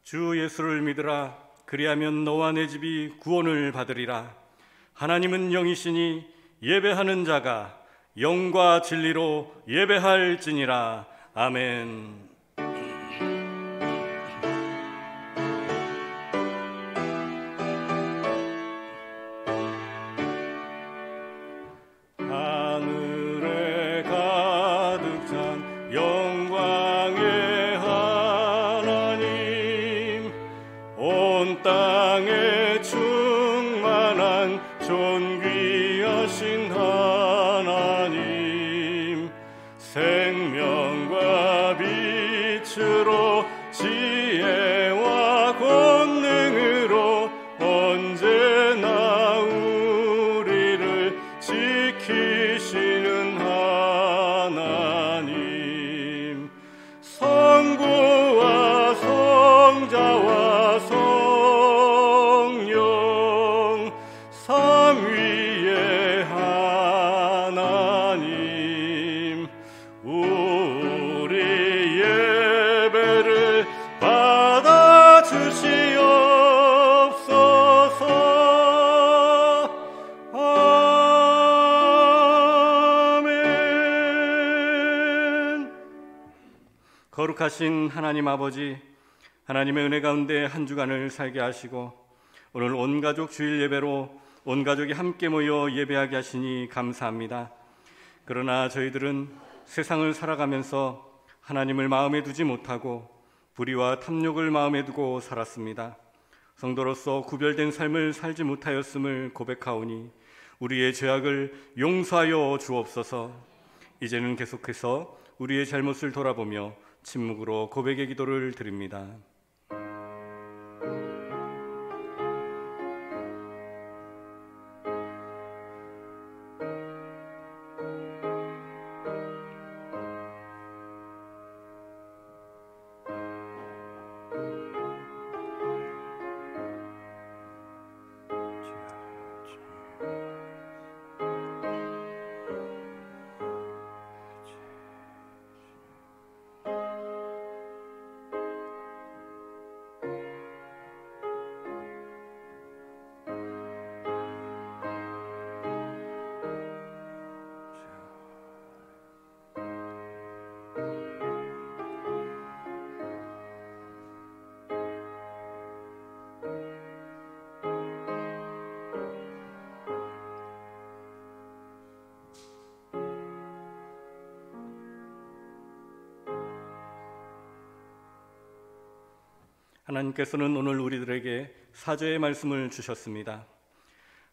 주 예수를 믿으라. 그리하면 너와 내 집이 구원을 받으리라. 하나님은 영이시니 예배하는 자가 영과 진리로 예배할지니라. 아멘. 하늘에 가득 찬 영광의 하나님, 온 땅에 충만한 존귀하신 하나님, 생명과 빛으로 지혜와 권능으로 언제나 우리를 지키시는 하나님, 성부와 성자와 성령 삼위의 하나님, 우리 예배를 받아주시옵소서. 아멘. 거룩하신 하나님 아버지, 하나님의 은혜 가운데 한 주간을 살게 하시고 오늘 온 가족 주일 예배로 온 가족이 함께 모여 예배하게 하시니 감사합니다. 그러나 저희들은 세상을 살아가면서 하나님을 마음에 두지 못하고 불의와 탐욕을 마음에 두고 살았습니다. 성도로서 구별된 삶을 살지 못하였음을 고백하오니 우리의 죄악을 용서하여 주옵소서. 이제는 계속해서 우리의 잘못을 돌아보며 침묵으로 고백의 기도를 드립니다. 하나님께서는 오늘 우리들에게 사죄의 말씀을 주셨습니다.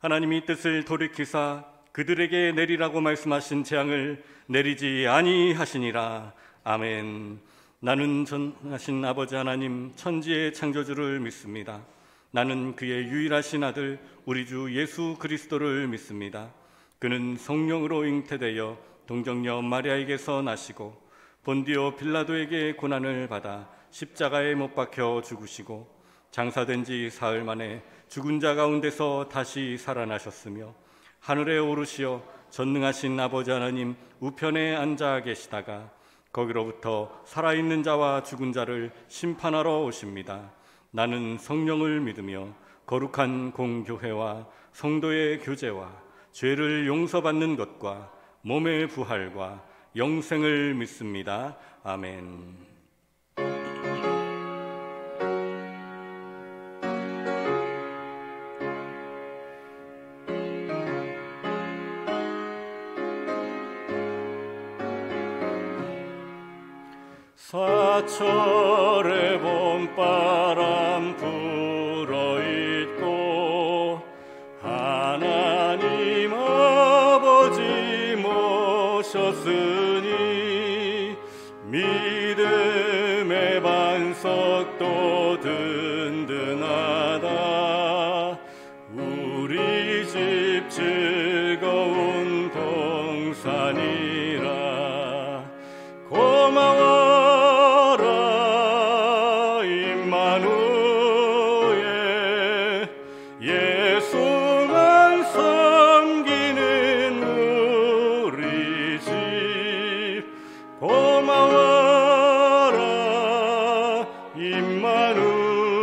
하나님이 뜻을 돌이키사 그들에게 내리라고 말씀하신 재앙을 내리지 아니하시니라. 아멘. 나는 전하신 아버지 하나님 천지의 창조주를 믿습니다. 나는 그의 유일하신 아들 우리 주 예수 그리스도를 믿습니다. 그는 성령으로 잉태되어 동정녀 마리아에게서 나시고 본디오 빌라도에게 고난을 받아 십자가에 못 박혀 죽으시고 장사된 지 사흘 만에 죽은 자 가운데서 다시 살아나셨으며 하늘에 오르시어 전능하신 아버지 하나님 우편에 앉아 계시다가 거기로부터 살아있는 자와 죽은 자를 심판하러 오십니다. 나는 성령을 믿으며 거룩한 공교회와 성도의 교제와 죄를 용서받는 것과 몸의 부활과 영생을 믿습니다. 아멘. 사철의 봄바람 불어있고 하나님 아버지 모셨으니 믿음의 반석도 든든하다. 우리 집 즐거운 동산이라. 고마워 고마워라 임마누엘.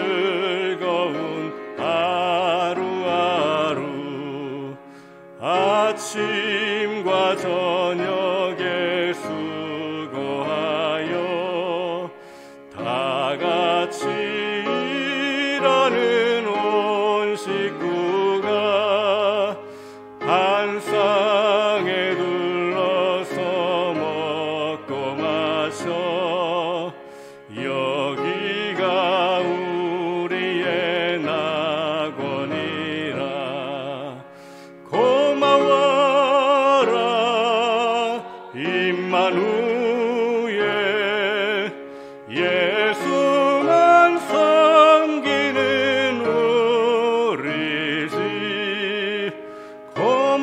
즐거운 하루하루 아침과 저녁에 수고하여 다 같이 일하는 온 식구가 한 쌍에 둘러서 먹고 마셔 여기가 우리의 낙원이라. 고마워라 임마누엘, 예수만 섬기는 우리 집. 고마워라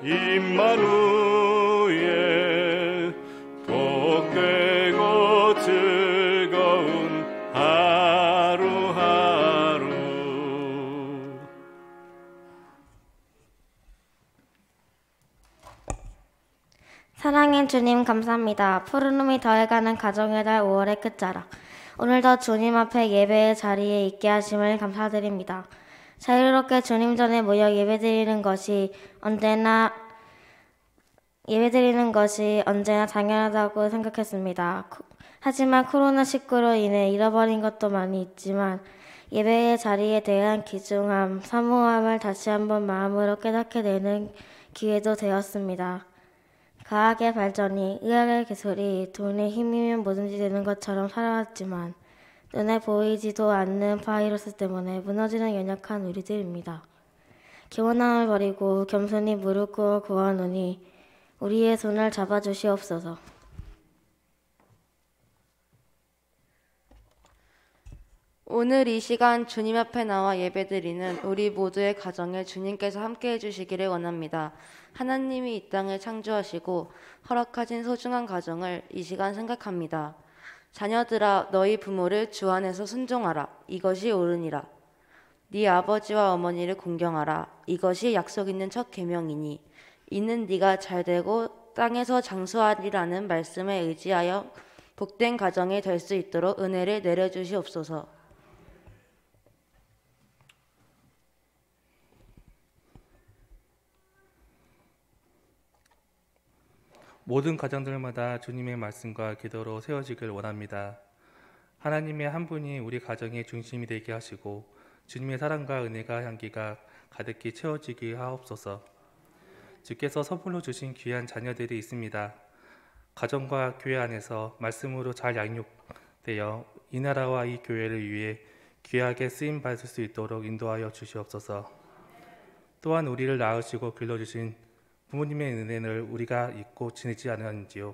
임마누엘, 복되고 즐거운 하루하루. 사랑의 주님 감사합니다. 푸르름이 더해가는 가정의 달 5월의 끝자락, 오늘도 주님 앞에 예배의 자리에 있게 하심을 감사드립니다. 자유롭게 주님 전에 모여 예배드리는 것이 언제나 당연하다고 생각했습니다. 하지만 코로나19로 인해 잃어버린 것도 많이 있지만 예배의 자리에 대한 귀중함, 사모함을 다시 한번 마음으로 깨닫게 되는 기회도 되었습니다. 과학의 발전이, 의학의 기술이 돈에 힘이면 뭐든지 되는 것처럼 살아왔지만 눈에 보이지도 않는 바이러스 때문에 무너지는 연약한 우리들입니다. 교만함을 버리고 겸손히 무릎 꿇어 구하노니 우리의 손을 잡아주시옵소서. 오늘 이 시간 주님 앞에 나와 예배드리는 우리 모두의 가정에 주님께서 함께 해주시기를 원합니다. 하나님이 이 땅을 창조하시고 허락하신 소중한 가정을 이 시간 생각합니다. 자녀들아, 너희 부모를 주 안에서 순종하라. 이것이 옳으니라. 네 아버지와 어머니를 공경하라. 이것이 약속 있는 첫 계명이니 이는 네가 잘되고 땅에서 장수하리라는 말씀에 의지하여 복된 가정이 될 수 있도록 은혜를 내려주시옵소서. 모든 가정들마다 주님의 말씀과 기도로 세워지길 원합니다. 하나님의 한 분이 우리 가정의 중심이 되게 하시고 주님의 사랑과 은혜가 향기가 가득히 채워지게 하옵소서. 주께서 선물로 주신 귀한 자녀들이 있습니다. 가정과 교회 안에서 말씀으로 잘 양육되어 이 나라와 이 교회를 위해 귀하게 쓰임 받을 수 있도록 인도하여 주시옵소서. 또한 우리를 낳으시고 길러주신 부모님의 은혜를 우리가 잊고 지내지 않았는지요.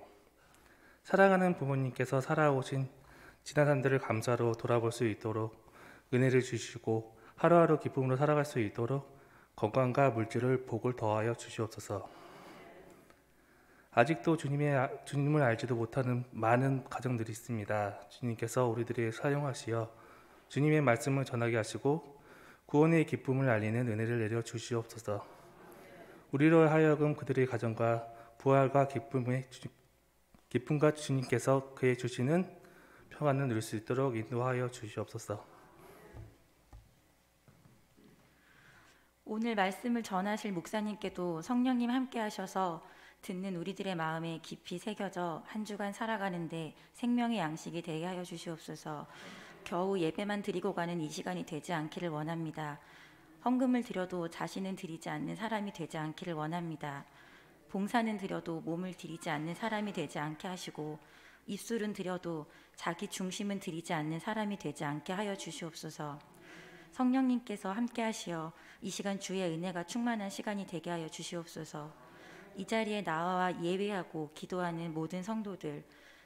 사랑하는 부모님께서 살아오신 지난 삶들을 감사로 돌아볼 수 있도록 은혜를 주시고 하루하루 기쁨으로 살아갈 수 있도록 건강과 물질을 복을 더하여 주시옵소서. 아직도 주님을 알지도 못하는 많은 가정들이 있습니다. 주님께서 우리들을 사용하시어 주님의 말씀을 전하게 하시고 구원의 기쁨을 알리는 은혜를 내려 주시옵소서. 우리로 하여금 그들의 가정과 부활과 기쁨과 주님께서 그에 주시는 평안을 누릴 수 있도록 인도하여 주시옵소서. 오늘 말씀을 전하실 목사님께도 성령님 함께 하셔서 듣는 우리들의 마음에 깊이 새겨져 한 주간 살아가는데 생명의 양식이 되게 하여 주시옵소서. 겨우 예배만 드리고 가는 이 시간이 되지 않기를 원합니다. 헌금을 드려도 자신은 드리지 않는 사람이 되지 않기를 원합니다. 봉사는 드려도 몸을 드리지 않는 사람이 되지 않게 하시고 입술은 드려도 자기 중심은 드리지 않는 사람이 되지 않게 하여 주시옵소서. 성령님께서 함께 하시어 이 시간 주의 은혜가 충만한 시간이 되게 하여 주시옵소서. 이 자리에 나와 예배하고 기도하는 모든 성도들,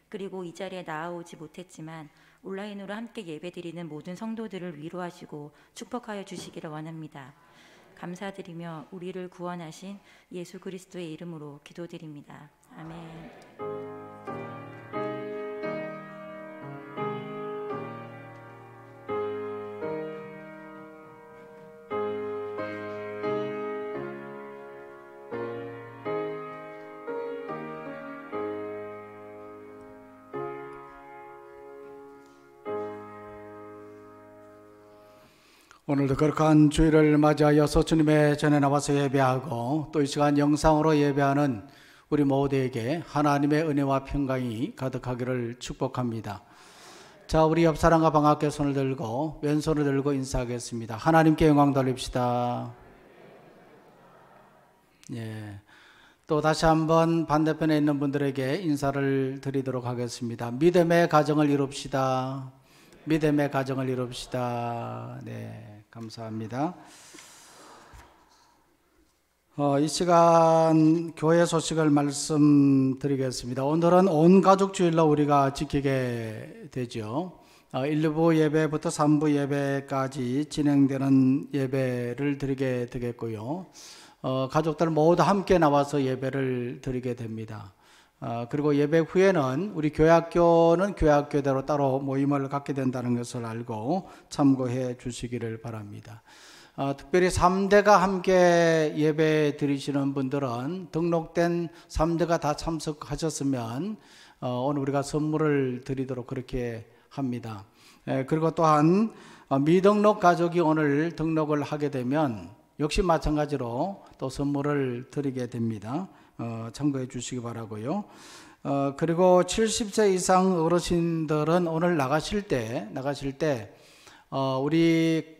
그리고 이 자리에 나아오지 못했지만 온라인으로 함께 예배드리는 모든 성도들을 위로하시고 축복하여 주시기를 원합니다. 감사드리며 우리를 구원하신 예수 그리스도의 이름으로 기도드립니다. 아멘. 오늘도 거룩한 주일을 맞이하여서 주님의 전에 나와서 예배하고 또 이 시간 영상으로 예배하는 우리 모두에게 하나님의 은혜와 평강이 가득하기를 축복합니다. 자, 우리 옆 사람과 반갑게 손을 들고 왼손을 들고 인사하겠습니다. 하나님께 영광 돌립시다. 예. 또 다시 한번 반대편에 있는 분들에게 인사를 드리도록 하겠습니다. 믿음의 가정을 이룹시다. 믿음의 가정을 이룹시다. 네, 감사합니다. 이 시간 교회 소식을 말씀드리겠습니다. 오늘은 온 가족 주일로 우리가 지키게 되죠. 1부 예배부터 3부 예배까지 진행되는 예배를 드리게 되겠고요. 가족들 모두 함께 나와서 예배를 드리게 됩니다. 그리고 예배 후에는 우리 교회학교는 교회학교대로 따로 모임을 갖게 된다는 것을 알고 참고해 주시기를 바랍니다. 특별히 3대가 함께 예배 드리시는 분들은 등록된 3대가 다 참석하셨으면 오늘 우리가 선물을 드리도록 그렇게 합니다. 그리고 또한 미등록 가족이 오늘 등록을 하게 되면 역시 마찬가지로 또 선물을 드리게 됩니다. 참고해 주시기 바라고요. 그리고 70세 이상 어르신들은 오늘 나가실 때 우리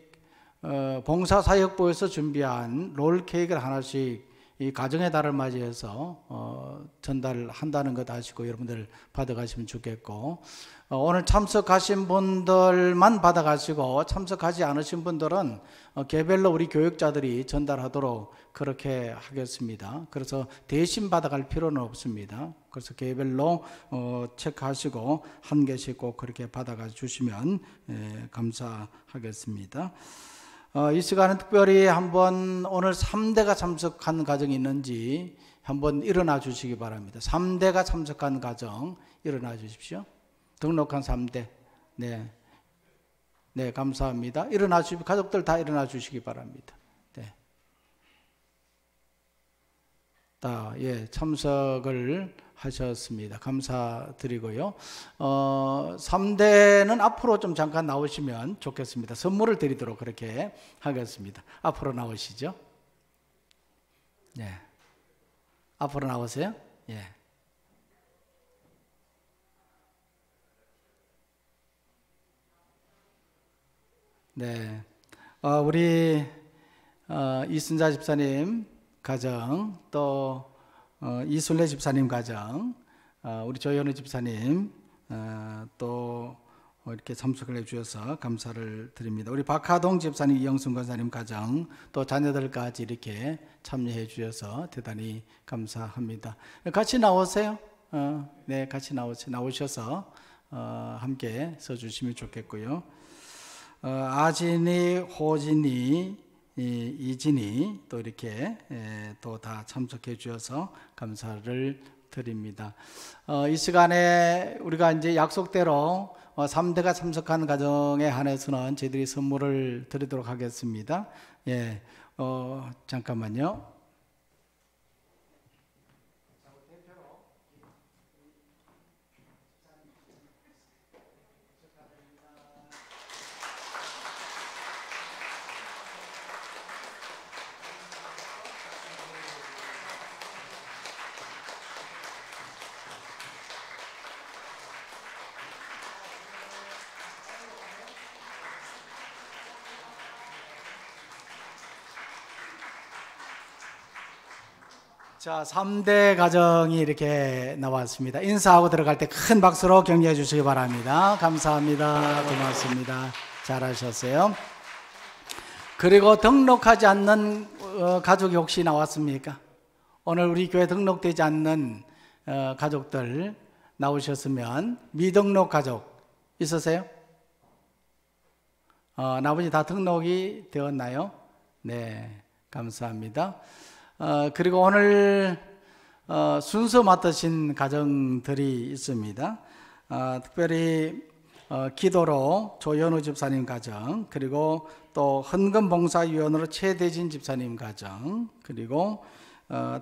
봉사사역부에서 준비한 롤 케이크를 하나씩 이 가정의 달을 맞이해서 전달한다는 것 아시고 여러분들 받아가시면 좋겠고, 오늘 참석하신 분들만 받아가시고 참석하지 않으신 분들은 개별로 우리 교육자들이 전달하도록 그렇게 하겠습니다. 그래서 대신 받아갈 필요는 없습니다. 그래서 개별로 체크하시고 한 개씩 꼭 그렇게 받아가 주시면 감사하겠습니다. 이 시간은 특별히 한번 오늘 3대가 참석한 가정이 있는지 한번 일어나 주시기 바랍니다. 3대가 참석한 가정 일어나 주십시오. 등록한 3대. 네. 네, 감사합니다. 일어나 주시고 가족들 다 일어나 주시기 바랍니다. 네. 예, 참석을 하셨습니다. 감사드리고요. 3대는 앞으로 좀 잠깐 나오시면 좋겠습니다. 선물을 드리도록 그렇게 하겠습니다. 앞으로 나오시죠. 네. 앞으로 나오세요. 예. 네. 우리 이순자 집사님 가정, 또 이순례 집사님 가정, 우리 조현우 집사님 또 이렇게 참석을 해주셔서 감사를 드립니다. 우리 박하동 집사님, 이영순 권사님 가정, 또 자녀들까지 이렇게 참여해 주셔서 대단히 감사합니다. 같이 나오세요. 네, 같이 나오셔서 함께 써주시면 좋겠고요. 아진이, 호진이, 이진이 또 이렇게 또 다 참석해 주셔서 감사를 드립니다. 이 시간에 우리가 이제 약속대로 3대가 참석한 가정에 한해서는 저희들이 선물을 드리도록 하겠습니다. 예, 잠깐만요. 자, 3대 가정이 이렇게 나왔습니다. 인사하고 들어갈 때 큰 박수로 격려해 주시기 바랍니다. 감사합니다. 고맙습니다. 잘하셨어요. 그리고 등록하지 않는 가족이 혹시 나왔습니까? 오늘 우리 교회 등록되지 않는 가족들 나오셨으면 미등록 가족 있으세요? 나머지 다 등록이 되었나요? 네, 감사합니다. 그리고 오늘 순서 맡으신 가정들이 있습니다. 특별히 기도로 조현우 집사님 가정, 그리고 또 헌금봉사위원으로 최대진 집사님 가정, 그리고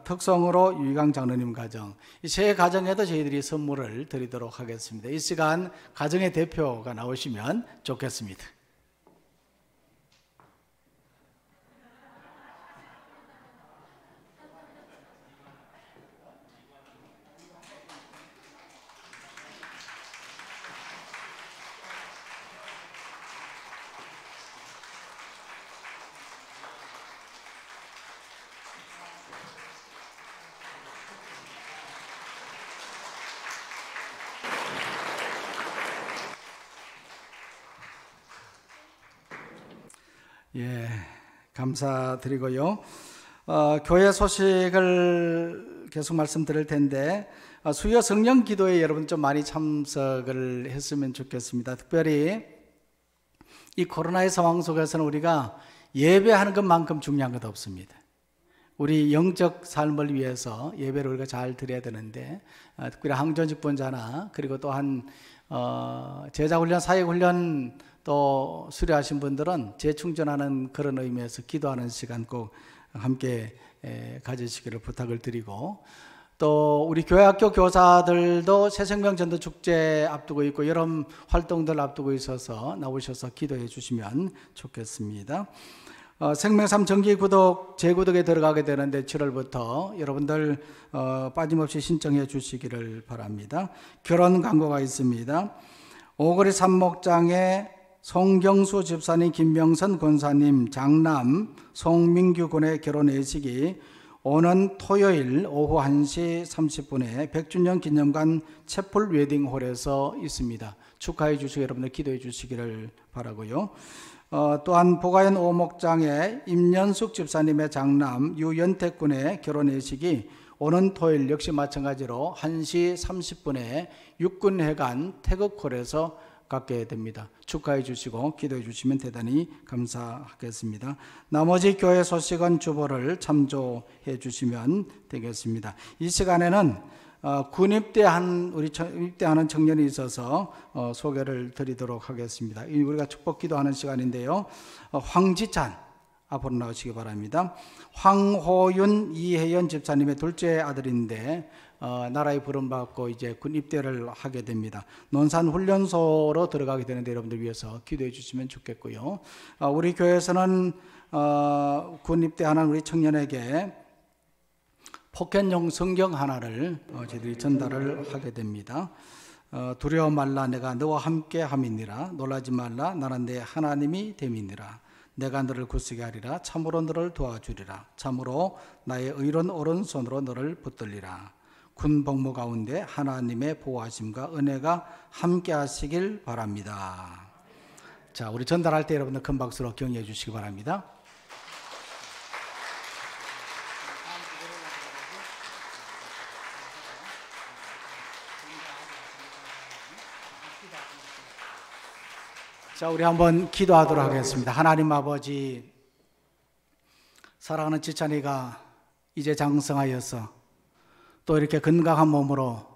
특성으로 유희강 장로님 가정, 이 세 가정에도 저희들이 선물을 드리도록 하겠습니다. 이 시간 가정의 대표가 나오시면 좋겠습니다. 예, 감사드리고요. 교회 소식을 계속 말씀드릴 텐데 수요 성령 기도에 여러분 좀 많이 참석을 했으면 좋겠습니다. 특별히 이 코로나의 상황 속에서는 우리가 예배하는 것만큼 중요한 것 없습니다. 우리 영적 삶을 위해서 예배를 우리가 잘 드려야 되는데 특별히 항전직분자나 그리고 또한 제자훈련, 사역훈련 또 수료하신 분들은 재충전하는 그런 의미에서 기도하는 시간 꼭 함께 가지시기를 부탁을 드리고, 또 우리 교회학교 교사들도 새생명 전도 축제 앞두고 있고 여름 활동들 앞두고 있어서 나오셔서 기도해 주시면 좋겠습니다. 생명삶 정기 구독, 재구독에 들어가게 되는데 7월부터 여러분들 빠짐없이 신청해 주시기를 바랍니다. 결혼 광고가 있습니다. 오거리 산목장에 송경수 집사님, 김명선 권사님, 장남 송민규 군의 결혼 예식이 오는 토요일 오후 1시 30분에 100주년 기념관 채플 웨딩홀에서 있습니다. 축하해 주시고 여러분들 기도해 주시기를 바라고요. 또한 보가연 오목장에 임연숙 집사님의 장남 유연택 군의 결혼 예식이 오는 토요일 역시 마찬가지로 1시 30분에 육군회관 태극홀에서 갖게 됩니다. 축하해 주시고 기도해 주시면 대단히 감사하겠습니다. 나머지 교회 소식은 주보를 참조해 주시면 되겠습니다. 이 시간에는 군 입대하는 청년이 있어서 소개를 드리도록 하겠습니다. 우리가 축복 기도하는 시간인데요. 황지찬 앞으로 나오시기 바랍니다. 황호윤, 이혜연 집사님의 둘째 아들인데 나라의 부름받고 이제 군 입대를 하게 됩니다. 논산 훈련소로 들어가게 되는데 여러분들 위해서 기도해 주시면 좋겠고요. 우리 교회에서는 군 입대하는 우리 청년에게 포켓용 성경 하나를 저희들이 전달을 하게 됩니다. 두려워 말라, 내가 너와 함께 함이니라. 놀라지 말라, 나는 내 하나님이 됨이니라. 내가 너를 굳세게 하리라. 참으로 너를 도와주리라. 참으로 나의 의로운 오른손으로 너를 붙들리라. 군 복무 가운데 하나님의 보호하심과 은혜가 함께 하시길 바랍니다. 자, 우리 전달할 때 여러분들 큰 박수로 격려해 주시기 바랍니다. 자, 우리 한번 기도하도록 하겠습니다. 하나님 아버지, 사랑하는 지찬이가 이제 장성하여서 또 이렇게 건강한 몸으로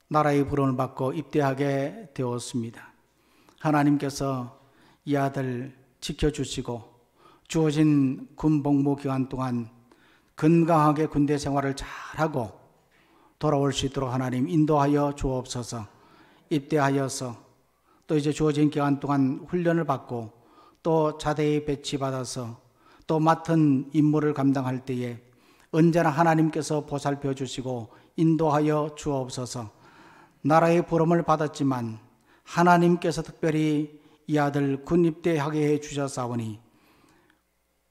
나라의 부름을 받고 입대하게 되었습니다. 하나님께서 이 아들 지켜주시고 주어진 군 복무 기간 동안 건강하게 군대 생활을 잘하고 돌아올 수 있도록 하나님 인도하여 주옵소서. 입대하여서 또 이제 주어진 기간 동안 훈련을 받고 또 자대에 배치받아서 또 맡은 임무를 감당할 때에 언제나 하나님께서 보살펴 주시고 인도하여 주옵소서. 나라의 부름을 받았지만 하나님께서 특별히 이 아들 군 입대하게 해 주셨사오니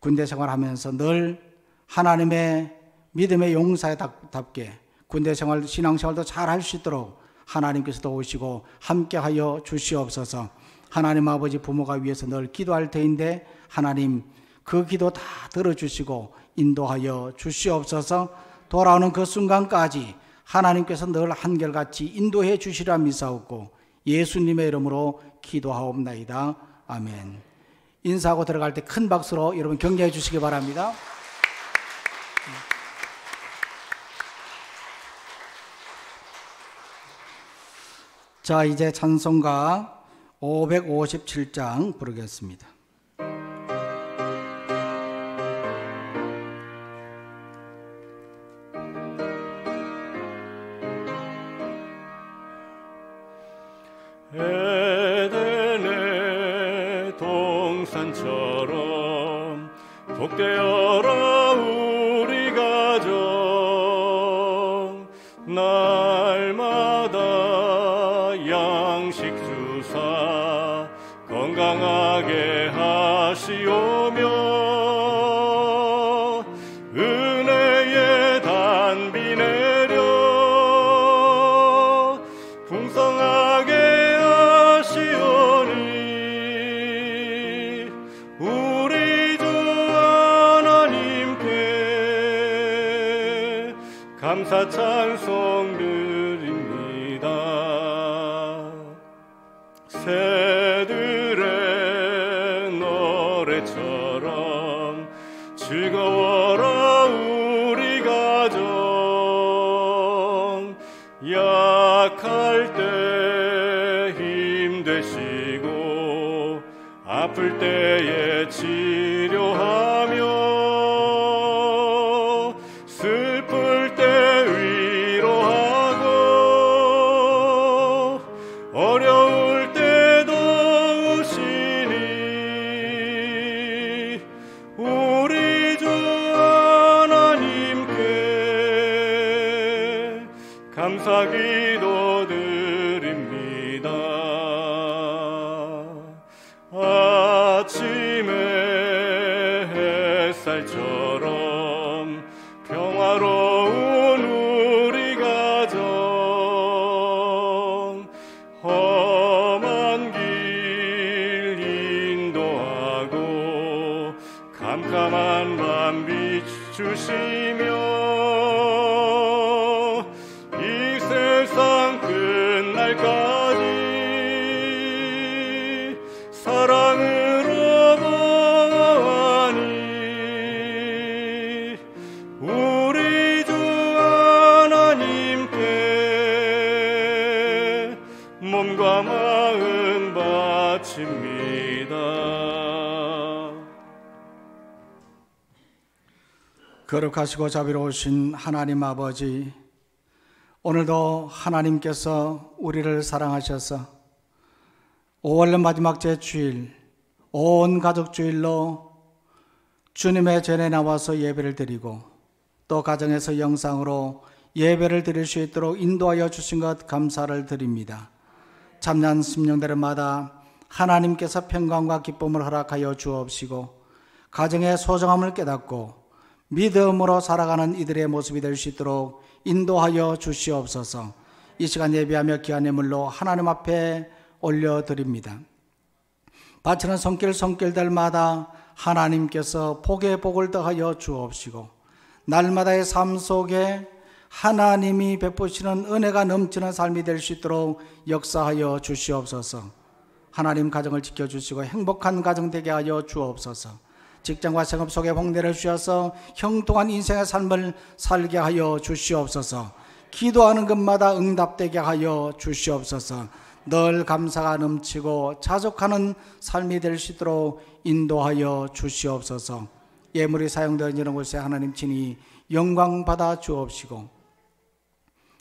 군대 생활하면서 늘 하나님의 믿음의 용사답게 군대 생활, 신앙생활도 잘 할 수 있도록 하나님께서 도우시고 함께하여 주시옵소서. 하나님 아버지, 부모가 위해서 늘 기도할 터인데 하나님 그 기도 다 들어주시고 인도하여 주시옵소서. 돌아오는 그 순간까지 하나님께서 늘 한결같이 인도해 주시라 믿사옵고 예수님의 이름으로 기도하옵나이다. 아멘. 인사하고 들어갈 때 큰 박수로 여러분 격려해 주시기 바랍니다. 자, 이제 찬송가 557장 부르겠습니다. 에덴의 동산처럼 복되어라 우리 가정, 날마다 양식 주사 건강하게 하시오며 은혜의 단비 내려 풍성하게 하시오니 우리 감사 찬송 드립니다. 새들의 노래처럼 즐거워라 우리 가정. 약할 때 힘 되시고 아플 때에 치료하며 슬플 때 위로하고 어려울 때 도우시니 우리 주 하나님께 감사 기도 드립니다. 아침에 햇살처럼 평화로운 우리 가정. 험한 길 인도하고 캄캄한 밤 비추시며 이 세상 끝날까지 사랑으로 보아하니 우리 주 하나님께 몸과 마음 바칩니다. 거룩하시고 자비로우신 하나님 아버지, 오늘도 하나님께서 우리를 사랑하셔서 5월 마지막 주일, 온 가족 주일로 주님의 전에 나와서 예배를 드리고 또 가정에서 영상으로 예배를 드릴 수 있도록 인도하여 주신 것 감사를 드립니다. 참난 심령들마다 하나님께서 평강과 기쁨을 허락하여 주옵시고 가정의 소중함을 깨닫고 믿음으로 살아가는 이들의 모습이 될 수 있도록 인도하여 주시옵소서. 이 시간 예배하며 귀한 예물로 하나님 앞에 올려드립니다. 바치는 손길들마다 하나님께서 복의 복을 더하여 주옵시고 날마다의 삶 속에 하나님이 베푸시는 은혜가 넘치는 삶이 될 수 있도록 역사하여 주시옵소서. 하나님 가정을 지켜주시고 행복한 가정 되게 하여 주옵소서. 직장과 생업 속에 복내를 주셔서 형통한 인생의 삶을 살게 하여 주시옵소서. 기도하는 것마다 응답되게 하여 주시옵소서. 늘 감사가 넘치고 자족하는 삶이 될 수 있도록 인도하여 주시옵소서. 예물이 사용되는 이런 곳에 하나님 친히 영광 받아 주옵시고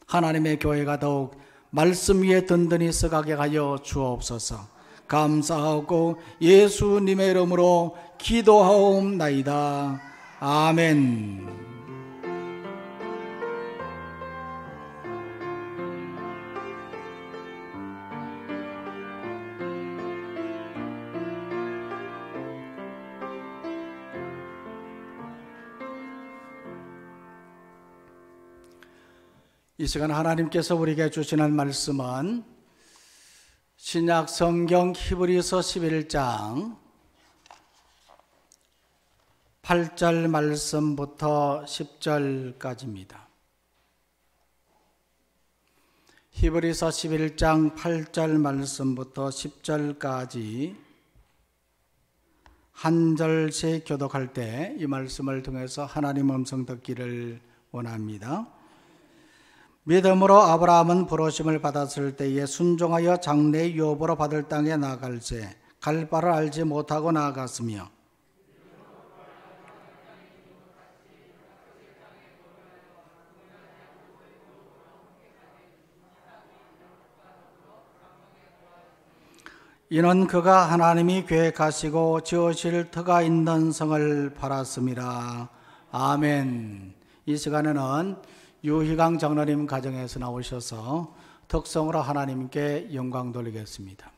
하나님의 교회가 더욱 말씀 위에 든든히 서가게 하여 주옵소서. 감사하고 예수님의 이름으로 기도하옵나이다. 아멘. 이 시간 하나님께서 우리에게 주시는 말씀은 신약 성경 히브리서 11장 8절 말씀부터 10절까지입니다. 히브리서 11장 8절 말씀부터 10절까지 한 절씩 교독할 때 이 말씀을 통해서 하나님 음성 듣기를 원합니다. 믿음으로 아브라함은 부르심을 받았을 때에 순종하여 장래의 유업으로 받을 땅에 나아갈새 갈 바를 알지 못하고 나아갔으며 이는 그가 하나님이 계획하시고 지으실 터가 있는 성을 바랐습니다. 아멘. 이 시간에는 유희강 장로님 가정에서 나오셔서 특성으로 하나님께 영광 돌리겠습니다.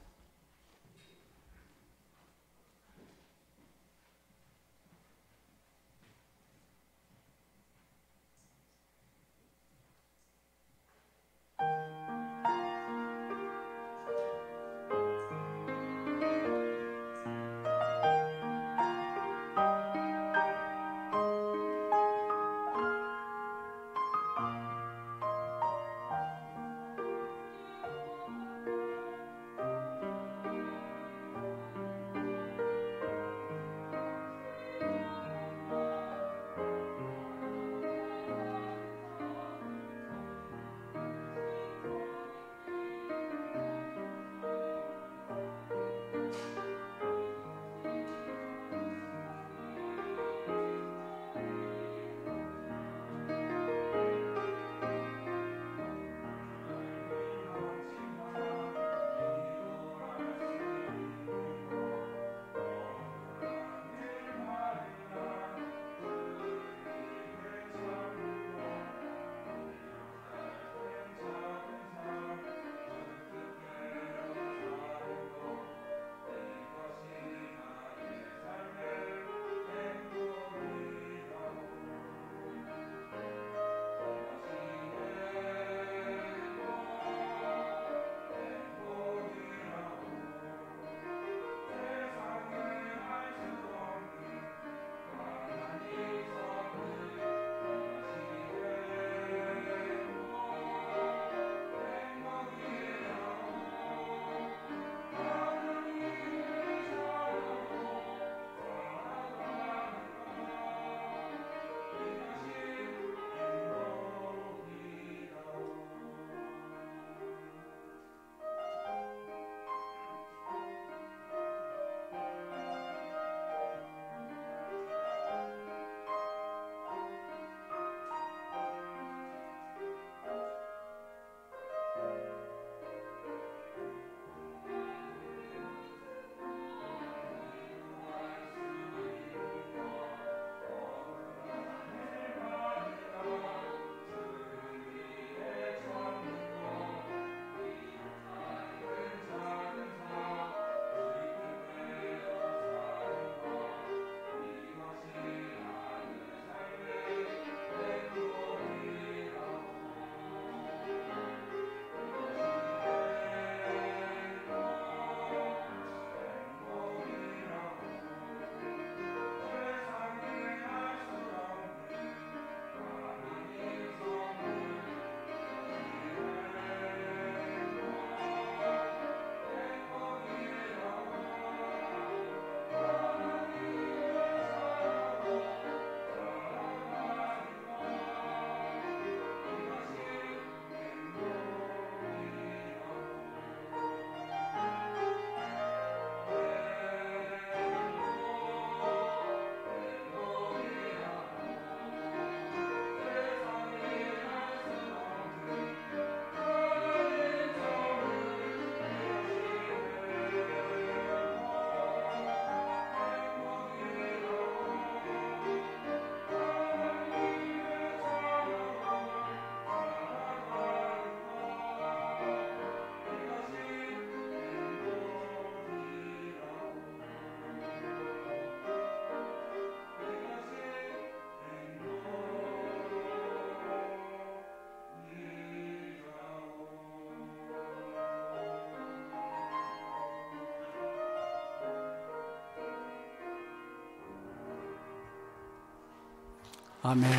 아멘.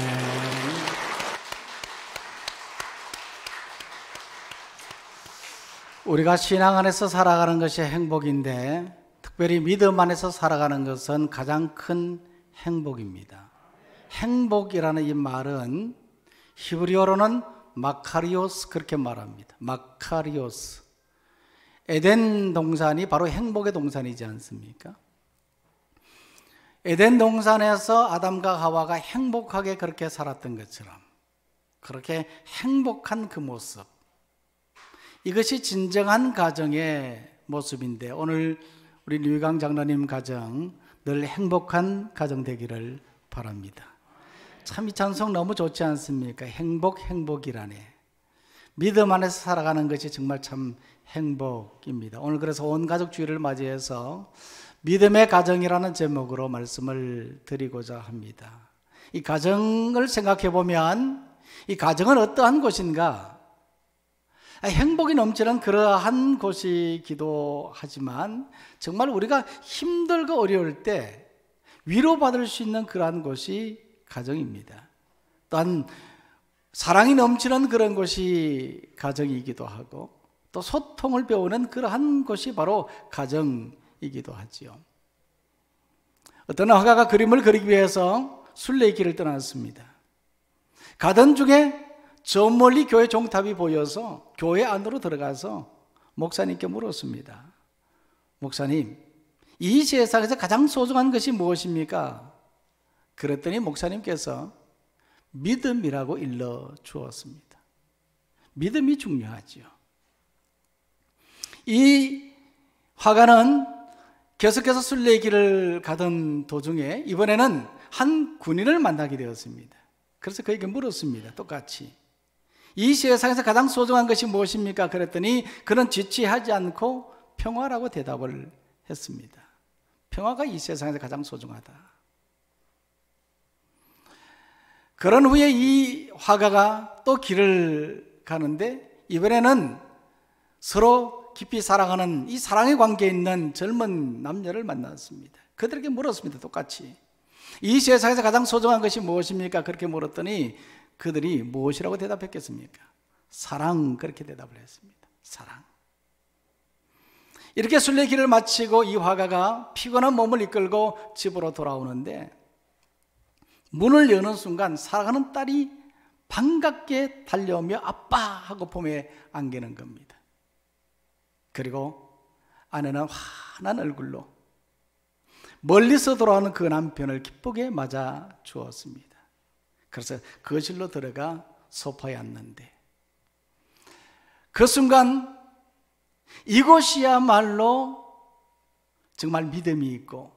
우리가 신앙 안에서 살아가는 것이 행복인데 특별히 믿음 안에서 살아가는 것은 가장 큰 행복입니다. 행복이라는 이 말은 히브리어로는 마카리오스 그렇게 말합니다. 마카리오스. 에덴 동산이 바로 행복의 동산이지 않습니까? 에덴 동산에서 아담과 하와가 행복하게 그렇게 살았던 것처럼 그렇게 행복한 그 모습, 이것이 진정한 가정의 모습인데 오늘 우리 류희강 장로님 가정 늘 행복한 가정 되기를 바랍니다. 참 이 찬송 너무 좋지 않습니까? 행복이라네. 믿음 안에서 살아가는 것이 정말 참 행복입니다. 오늘 그래서 온 가족 주일을 맞이해서 믿음의 가정이라는 제목으로 말씀을 드리고자 합니다. 이 가정을 생각해 보면 이 가정은 어떠한 곳인가? 행복이 넘치는 그러한 곳이기도 하지만 정말 우리가 힘들고 어려울 때 위로받을 수 있는 그러한 곳이 가정입니다. 또한 사랑이 넘치는 그런 곳이 가정이기도 하고 또 소통을 배우는 그러한 곳이 바로 가정이기도 하지요. 어떤 화가가 그림을 그리기 위해서 순례길을 떠났습니다. 가던 중에 저 멀리 교회 종탑이 보여서 교회 안으로 들어가서 목사님께 물었습니다. 목사님, 이 세상에서 가장 소중한 것이 무엇입니까? 그랬더니 목사님께서 믿음이라고 일러 주었습니다. 믿음이 중요하지요. 이 화가는 계속해서 순례길을 가던 도중에 이번에는 한 군인을 만나게 되었습니다. 그래서 그에게 물었습니다. 똑같이. 이 세상에서 가장 소중한 것이 무엇입니까? 그랬더니 그는 지체하지 않고 평화라고 대답을 했습니다. 평화가 이 세상에서 가장 소중하다. 그런 후에 이 화가가 또 길을 가는데 이번에는 서로 깊이 사랑하는 이 사랑의 관계에 있는 젊은 남녀를 만났습니다. 그들에게 물었습니다. 똑같이. 이 세상에서 가장 소중한 것이 무엇입니까? 그렇게 물었더니 그들이 무엇이라고 대답했겠습니까? 사랑, 그렇게 대답을 했습니다. 사랑. 이렇게 순례길을 마치고 이 화가가 피곤한 몸을 이끌고 집으로 돌아오는데 문을 여는 순간 사랑하는 딸이 반갑게 달려오며 아빠 하고 품에 안기는 겁니다. 그리고 아내는 환한 얼굴로 멀리서 돌아오는 그 남편을 기쁘게 맞아 주었습니다. 그래서 거실로 들어가 소파에 앉는데 그 순간 이곳이야말로 정말 믿음이 있고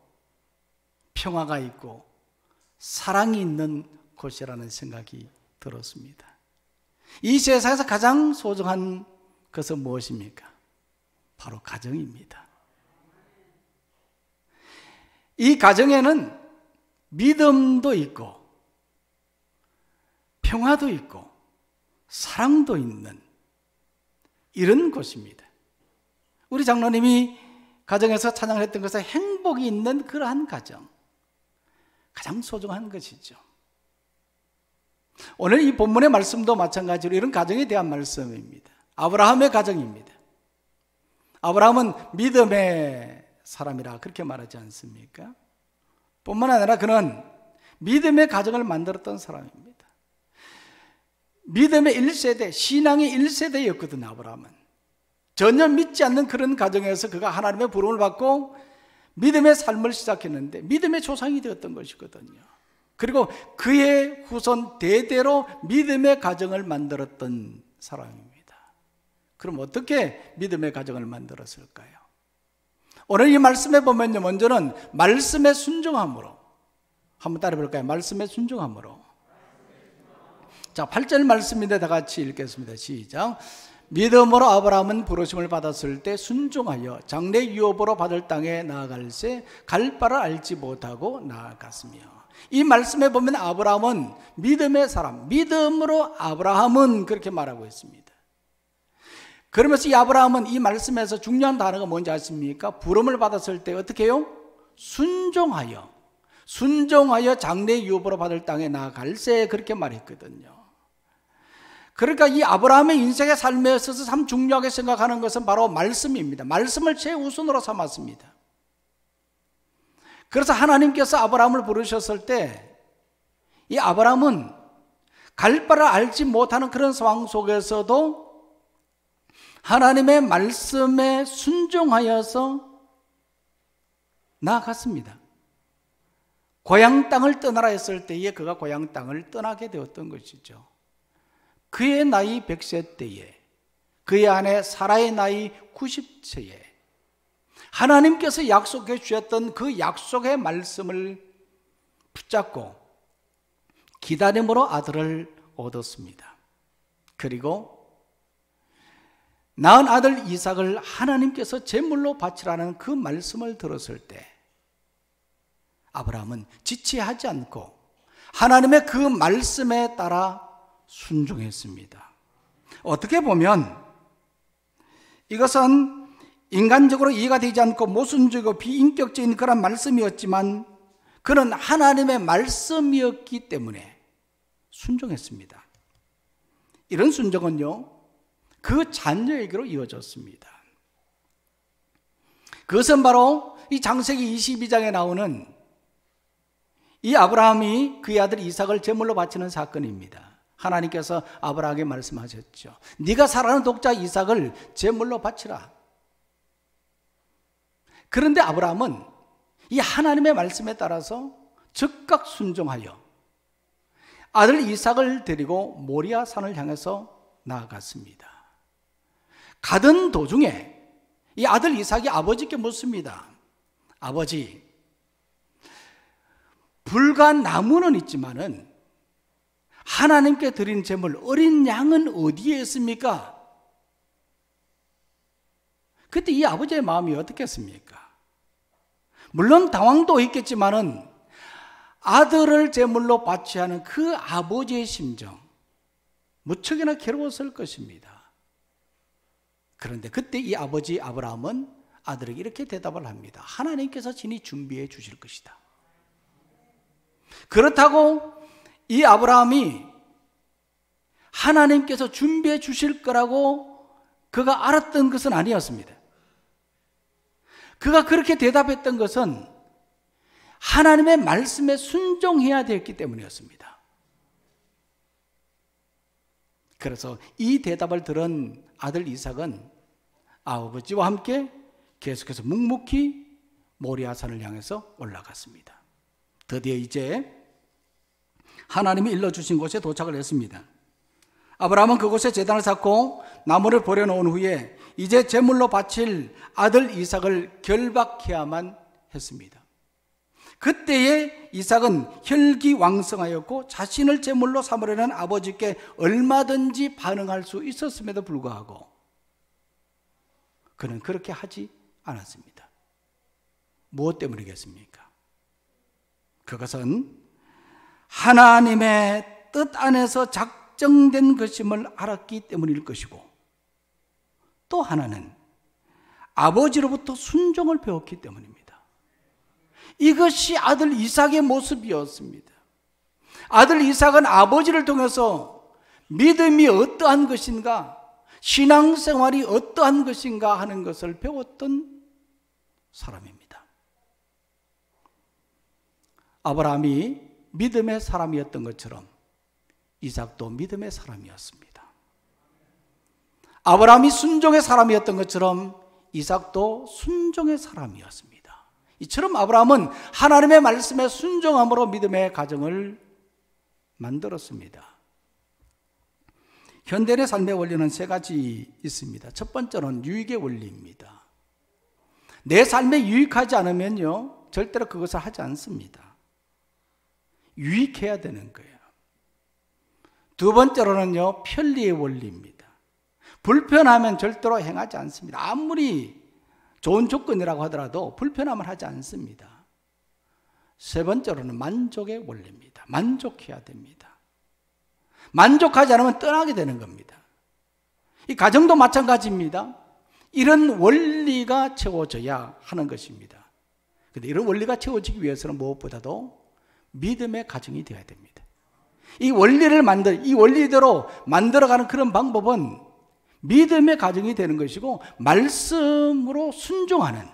평화가 있고 사랑이 있는 곳이라는 생각이 들었습니다. 이 세상에서 가장 소중한 것은 무엇입니까? 바로 가정입니다. 이 가정에는 믿음도 있고 평화도 있고 사랑도 있는 이런 곳입니다. 우리 장로님이 가정에서 찬양을 했던 것은 행복이 있는 그러한 가정, 가장 소중한 것이죠. 오늘 이 본문의 말씀도 마찬가지로 이런 가정에 대한 말씀입니다. 아브라함의 가정입니다. 아브라함은 믿음의 사람이라 그렇게 말하지 않습니까? 뿐만 아니라 그는 믿음의 가정을 만들었던 사람입니다. 믿음의 1세대, 신앙의 1세대였거든요. 아브라함은 전혀 믿지 않는 그런 가정에서 그가 하나님의 부름을 받고 믿음의 삶을 시작했는데 믿음의 조상이 되었던 것이거든요. 그리고 그의 후손 대대로 믿음의 가정을 만들었던 사람입니다. 그럼 어떻게 믿음의 가정을 만들었을까요? 오늘 이 말씀에 보면요, 먼저는 말씀의 순종함으로, 한번 따라 볼까요? 말씀의 순종함으로. 자, 8절 말씀인데 다 같이 읽겠습니다. 시작. 믿음으로 아브라함은 부르심을 받았을 때 순종하여 장래 유업으로 받을 땅에 나아갈새 갈 바를 알지 못하고 나아갔으며. 이 말씀에 보면 아브라함은 믿음의 사람, 믿음으로 아브라함은 그렇게 말하고 있습니다. 그러면서 이 아브라함은 이 말씀에서 중요한 단어가 뭔지 아십니까? 부름을 받았을 때 어떻게 해요? 순종하여. 순종하여 장래 유업으로 받을 땅에 나아갈세, 그렇게 말했거든요. 그러니까 이 아브라함의 인생의 삶에 있어서 참 중요하게 생각하는 것은 바로 말씀입니다. 말씀을 최우선으로 삼았습니다. 그래서 하나님께서 아브라함을 부르셨을 때 이 아브라함은 갈 바를 알지 못하는 그런 상황 속에서도 하나님의 말씀에 순종하여서 나아갔습니다. 고향 땅을 떠나라 했을 때에 그가 고향 땅을 떠나게 되었던 것이죠. 그의 나이 100세 때에, 그의 아내 사라의 나이 90세에 하나님께서 약속해 주셨던 그 약속의 말씀을 붙잡고 기다림으로 아들을 얻었습니다. 그리고 낳은 아들 이삭을 하나님께서 제물로 바치라는 그 말씀을 들었을 때 아브라함은 지체하지 않고 하나님의 그 말씀에 따라 순종했습니다. 어떻게 보면 이것은 인간적으로 이해가 되지 않고 모순적이고 비인격적인 그런 말씀이었지만 그는 하나님의 말씀이었기 때문에 순종했습니다. 이런 순종은요, 그 자녀에게로 이어졌습니다. 그것은 바로 이 창세기 22장에 나오는 이 아브라함이 그의 아들 이삭을 제물로 바치는 사건입니다. 하나님께서 아브라함에게 말씀하셨죠. 네가 사랑하는 독자 이삭을 제물로 바치라. 그런데 아브라함은 이 하나님의 말씀에 따라서 즉각 순종하여 아들 이삭을 데리고 모리아 산을 향해서 나아갔습니다. 가던 도중에 이 아들 이삭이 아버지께 묻습니다. 아버지, 불과 나무는 있지만은 하나님께 드린 제물 어린 양은 어디에 있습니까? 그때 이 아버지의 마음이 어떻겠습니까? 물론 당황도 있겠지만은 아들을 제물로 바쳐야 하는 그 아버지의 심정, 무척이나 괴로웠을 것입니다. 그런데 그때 이 아버지 아브라함은 아들에게 이렇게 대답을 합니다. 하나님께서 친히 준비해 주실 것이다. 그렇다고 이 아브라함이 하나님께서 준비해 주실 거라고 그가 알았던 것은 아니었습니다. 그가 그렇게 대답했던 것은 하나님의 말씀에 순종해야 되었기 때문이었습니다. 그래서 이 대답을 들은 아들 이삭은 아버지와 함께 계속해서 묵묵히 모리아산을 향해서 올라갔습니다. 드디어 이제 하나님이 일러주신 곳에 도착을 했습니다. 아브라함은 그곳에 제단을 쌓고 나무를 버려놓은 후에 이제 제물로 바칠 아들 이삭을 결박해야만 했습니다. 그때에 이삭은 혈기왕성하였고 자신을 제물로 삼으려는 아버지께 얼마든지 반응할 수 있었음에도 불구하고 그는 그렇게 하지 않았습니다. 무엇 때문이겠습니까? 그것은 하나님의 뜻 안에서 작정된 것임을 알았기 때문일 것이고, 또 하나는 아버지로부터 순종을 배웠기 때문입니다. 이것이 아들 이삭의 모습이었습니다. 아들 이삭은 아버지를 통해서 믿음이 어떠한 것인가, 신앙생활이 어떠한 것인가 하는 것을 배웠던 사람입니다. 아브라함이 믿음의 사람이었던 것처럼 이삭도 믿음의 사람이었습니다. 아브라함이 순종의 사람이었던 것처럼 이삭도 순종의 사람이었습니다. 이처럼 아브라함은 하나님의 말씀에 순종함으로 믿음의 가정을 만들었습니다. 현대인의 삶의 원리는 세 가지 있습니다. 첫 번째는 유익의 원리입니다. 내 삶에 유익하지 않으면요, 절대로 그것을 하지 않습니다. 유익해야 되는 거예요. 두 번째로는요, 편리의 원리입니다. 불편하면 절대로 행하지 않습니다. 아무리 좋은 조건이라고 하더라도 불편함을 하지 않습니다. 세 번째로는 만족의 원리입니다. 만족해야 됩니다. 만족하지 않으면 떠나게 되는 겁니다. 이 가정도 마찬가지입니다. 이런 원리가 채워져야 하는 것입니다. 근데 이런 원리가 채워지기 위해서는 무엇보다도 믿음의 가정이 되어야 됩니다. 이 원리대로 만들어가는 그런 방법은 믿음의 가정이 되는 것이고 말씀으로 순종하는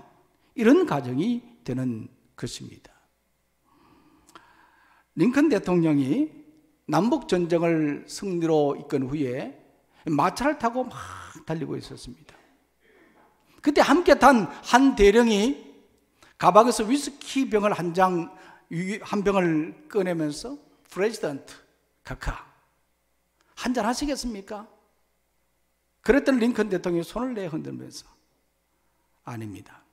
이런 가정이 되는 것입니다. 링컨 대통령이 남북전쟁을 승리로 이끈 후에 마차를 타고 막 달리고 있었습니다. 그때 함께 탄 한 대령이 가방에서 위스키 병을 한 병을 꺼내면서 프레지던트 카카 한잔 하시겠습니까? 그랬더니 링컨 대통령이 손을 내 흔들면서 아닙니다.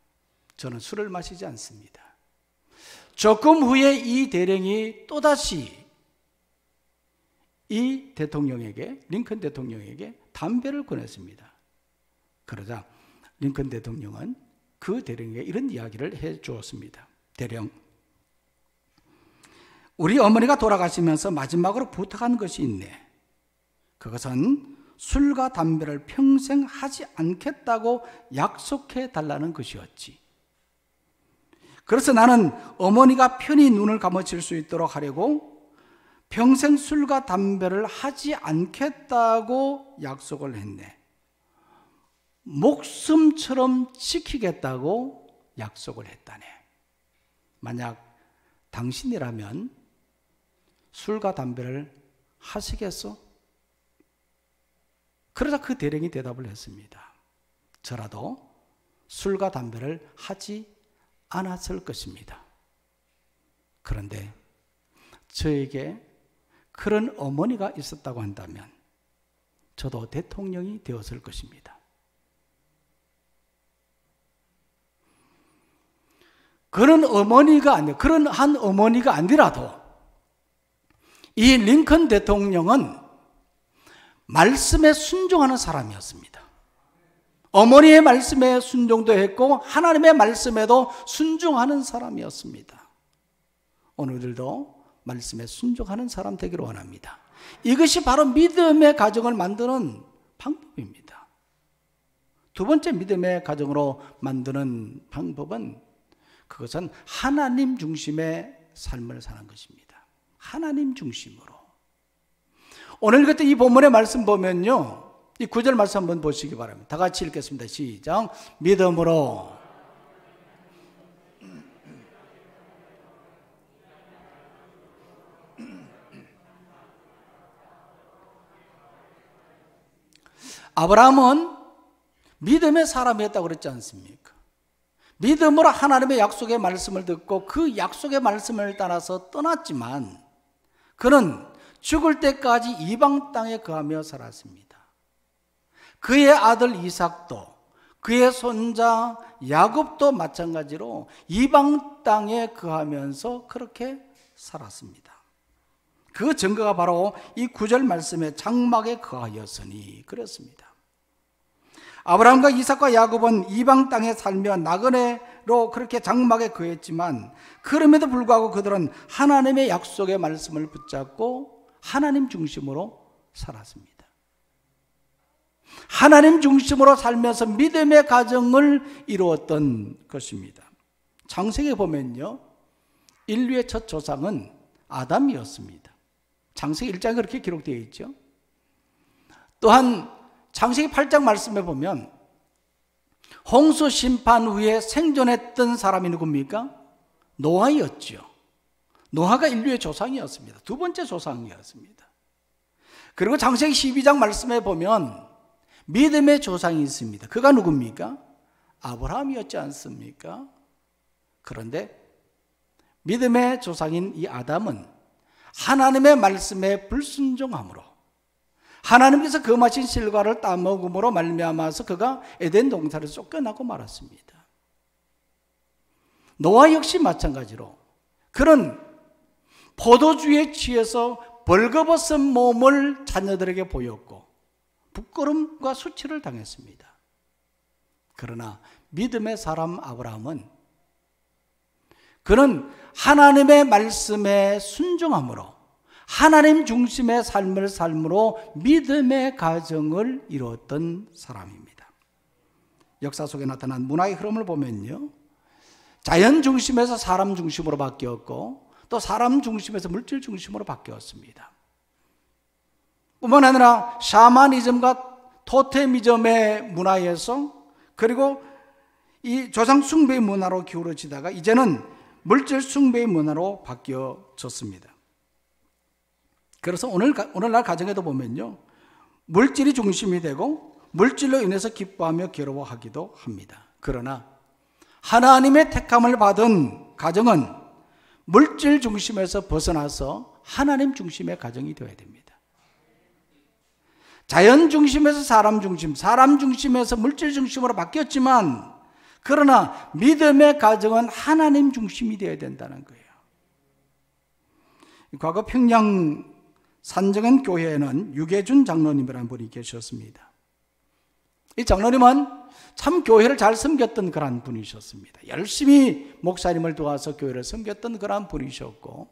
저는 술을 마시지 않습니다. 조금 후에 이 대령이 또다시 이 대통령에게, 링컨 대통령에게 담배를 권했습니다. 그러자 링컨 대통령은 그 대령에게 이런 이야기를 해 주었습니다. 대령, 우리 어머니가 돌아가시면서 마지막으로 부탁한 것이 있네. 그것은 술과 담배를 평생 하지 않겠다고 약속해 달라는 것이었지. 그래서 나는 어머니가 편히 눈을 감아줄 수 있도록 하려고 평생 술과 담배를 하지 않겠다고 약속을 했네. 목숨처럼 지키겠다고 약속을 했다네. 만약 당신이라면 술과 담배를 하시겠어? 그러자 그 대령이 대답을 했습니다. 저라도 술과 담배를 하지 않았을 것입니다. 그런데 저에게 그런 어머니가 있었다고 한다면 저도 대통령이 되었을 것입니다. 그런 한 어머니가 아니라도 이 링컨 대통령은 말씀에 순종하는 사람이었습니다. 어머니의 말씀에 순종도 했고 하나님의 말씀에도 순종하는 사람이었습니다. 오늘들도 말씀에 순종하는 사람 되기를 원합니다. 이것이 바로 믿음의 가정을 만드는 방법입니다. 두 번째 믿음의 가정으로 만드는 방법은 그것은 하나님 중심의 삶을 사는 것입니다. 하나님 중심으로. 오늘 그때 이 본문의 말씀 보면요, 이 9절 말씀 한번 보시기 바랍니다. 다 같이 읽겠습니다. 시작. 믿음으로 아브라함은 믿음의 사람이었다고 그랬지 않습니까? 믿음으로 하나님의 약속의 말씀을 듣고 그 약속의 말씀을 따라서 떠났지만 그는 죽을 때까지 이방 땅에 거하며 살았습니다. 그의 아들 이삭도 그의 손자 야곱도 마찬가지로 이방 땅에 거하면서 그렇게 살았습니다. 그 증거가 바로 이 9절 말씀에 장막에 거하였으니 그렇습니다. 아브라함과 이삭과 야곱은 이방 땅에 살며 나그네로 그렇게 장막에 거했지만 그럼에도 불구하고 그들은 하나님의 약속의 말씀을 붙잡고 하나님 중심으로 살았습니다. 하나님 중심으로 살면서 믿음의 가정을 이루었던 것입니다. 창세기에 보면요, 인류의 첫 조상은 아담이었습니다. 창세기 1장에 그렇게 기록되어 있죠. 또한 창세기 8장 말씀에 보면 홍수 심판 후에 생존했던 사람이 누굽니까? 노아였죠. 노아가 인류의 조상이었습니다. 두 번째 조상이었습니다. 그리고 창세기 12장 말씀에 보면 믿음의 조상이 있습니다. 그가 누굽니까? 아브라함이었지 않습니까? 그런데 믿음의 조상인 이 아담은 하나님의 말씀에 불순종함으로 하나님께서 금하신 실과를 따먹음으로 말미암아서 그가 에덴 동산에서 쫓겨나고 말았습니다. 노아 역시 마찬가지로 그는 포도주에 취해서 벌거벗은 몸을 자녀들에게 보였고 부끄럼과 수치를 당했습니다. 그러나 믿음의 사람 아브라함은 그는 하나님의 말씀에 순종함으로 하나님 중심의 삶을 삶으로 믿음의 가정을 이루었던 사람입니다. 역사 속에 나타난 문화의 흐름을 보면요, 자연 중심에서 사람 중심으로 바뀌었고 또 사람 중심에서 물질 중심으로 바뀌었습니다. 뿐만 아니라 샤머니즘과 토테미즘의 문화에서 그리고 이 조상 숭배의 문화로 기울어지다가 이제는 물질 숭배의 문화로 바뀌어졌습니다. 그래서 오늘날 가정에도 보면요, 물질이 중심이 되고 물질로 인해서 기뻐하며 괴로워하기도 합니다. 그러나 하나님의 택함을 받은 가정은 물질 중심에서 벗어나서 하나님 중심의 가정이 되어야 됩니다. 자연 중심에서 사람 중심, 사람 중심에서 물질 중심으로 바뀌었지만 그러나 믿음의 가정은 하나님 중심이 되어야 된다는 거예요. 과거 평양 산정원 교회에는 유계준 장로님이라는 분이 계셨습니다. 이 장로님은 참 교회를 잘 섬겼던 그런 분이셨습니다. 열심히 목사님을 도와서 교회를 섬겼던 그런 분이셨고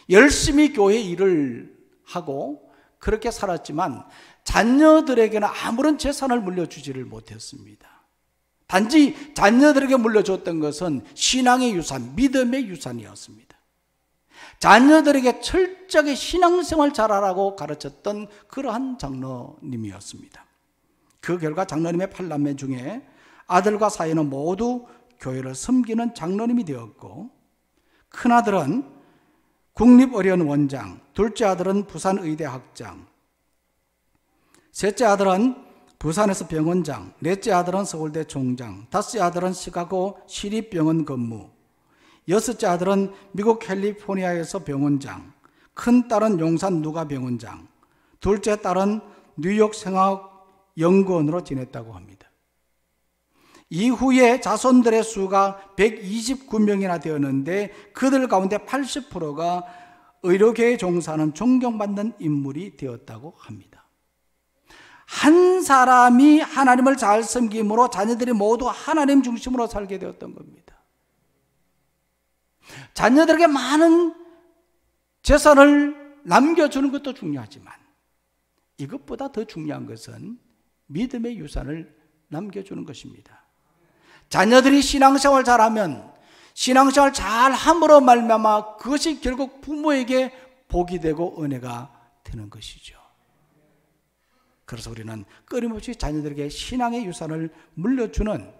열심히 교회 일을 하고 그렇게 살았지만 자녀들에게는 아무런 재산을 물려주지를 못했습니다. 단지 자녀들에게 물려줬던 것은 신앙의 유산, 믿음의 유산이었습니다. 자녀들에게 철저하게 신앙생활 잘하라고 가르쳤던 그러한 장로님이었습니다. 그 결과 장로님의 8남매 중에 아들과 사위는 모두 교회를 섬기는 장로님이 되었고 큰아들은 국립의료원 원장, 둘째 아들은 부산의대 학장, 셋째 아들은 부산에서 병원장, 넷째 아들은 서울대 총장, 다섯째 아들은 시카고 시립병원 근무, 여섯째 아들은 미국 캘리포니아에서 병원장, 큰 딸은 용산 누가병원장, 둘째 딸은 뉴욕 생화연구원으로 지냈다고 합니다. 이후에 자손들의 수가 129명이나 되었는데 그들 가운데 80%가 의료계에 종사하는 존경받는 인물이 되었다고 합니다. 한 사람이 하나님을 잘 섬김으로 자녀들이 모두 하나님 중심으로 살게 되었던 겁니다. 자녀들에게 많은 재산을 남겨주는 것도 중요하지만 이것보다 더 중요한 것은 믿음의 유산을 남겨주는 것입니다. 자녀들이 신앙생활 잘하면 신앙생활 잘함으로 말미암아 그것이 결국 부모에게 복이 되고 은혜가 되는 것이죠. 그래서 우리는 끊임없이 자녀들에게 신앙의 유산을 물려주는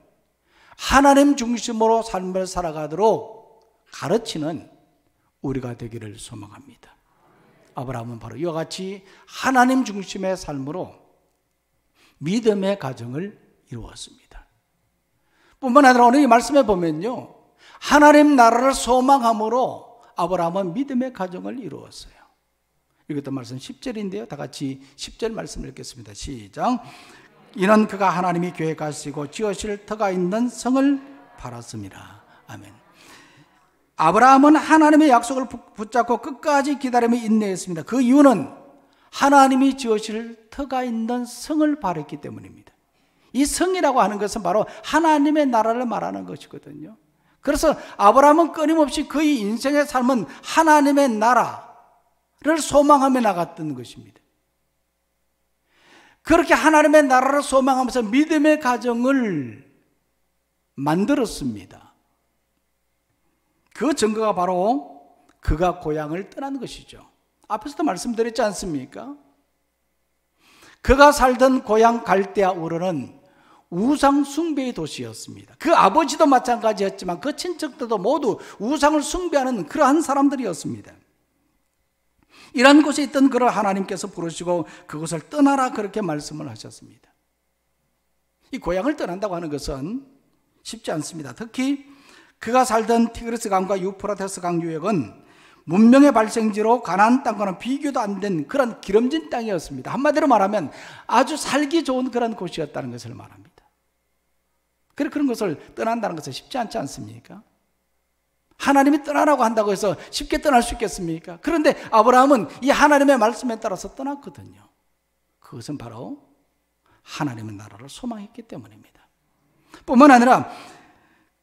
하나님 중심으로 삶을 살아가도록 가르치는 우리가 되기를 소망합니다. 아브라함은 바로 이와 같이 하나님 중심의 삶으로 믿음의 가정을 이루었습니다. 뿐만 아니라 오늘 이 말씀에 보면요, 하나님 나라를 소망함으로 아브라함은 믿음의 가정을 이루었어요. 이것도 말씀 10절인데요. 다 같이 10절 말씀을 읽겠습니다. 시작. 이는 그가 하나님이 계획하시고 지으실 터가 있는 성을 바랐습니다. 아멘. 아브라함은 하나님의 약속을 붙잡고 끝까지 기다림에 인내했습니다. 그 이유는 하나님이 지으실 터가 있는 성을 바랐기 때문입니다. 이 성이라고 하는 것은 바로 하나님의 나라를 말하는 것이거든요. 그래서 아브라함은 끊임없이 그의 인생의 삶은 하나님의 나라를 소망하며 나갔던 것입니다. 그렇게 하나님의 나라를 소망하면서 믿음의 가정을 만들었습니다. 그 증거가 바로 그가 고향을 떠난 것이죠. 앞에서도 말씀드렸지 않습니까? 그가 살던 고향 갈대아 우르는 우상 숭배의 도시였습니다. 그 아버지도 마찬가지였지만 그 친척들도 모두 우상을 숭배하는 그러한 사람들이었습니다. 이런 곳에 있던 그를 하나님께서 부르시고 그곳을 떠나라 그렇게 말씀을 하셨습니다. 이 고향을 떠난다고 하는 것은 쉽지 않습니다. 특히 그가 살던 티그리스 강과 유프라테스 강 유역은 문명의 발생지로 가나안 땅과는 비교도 안 된 그런 기름진 땅이었습니다. 한마디로 말하면 아주 살기 좋은 그런 곳이었다는 것을 말합니다. 그런 것을 떠난다는 것은 쉽지 않지 않습니까? 하나님이 떠나라고 한다고 해서 쉽게 떠날 수 있겠습니까? 그런데 아브라함은 이 하나님의 말씀에 따라서 떠났거든요. 그것은 바로 하나님의 나라를 소망했기 때문입니다. 뿐만 아니라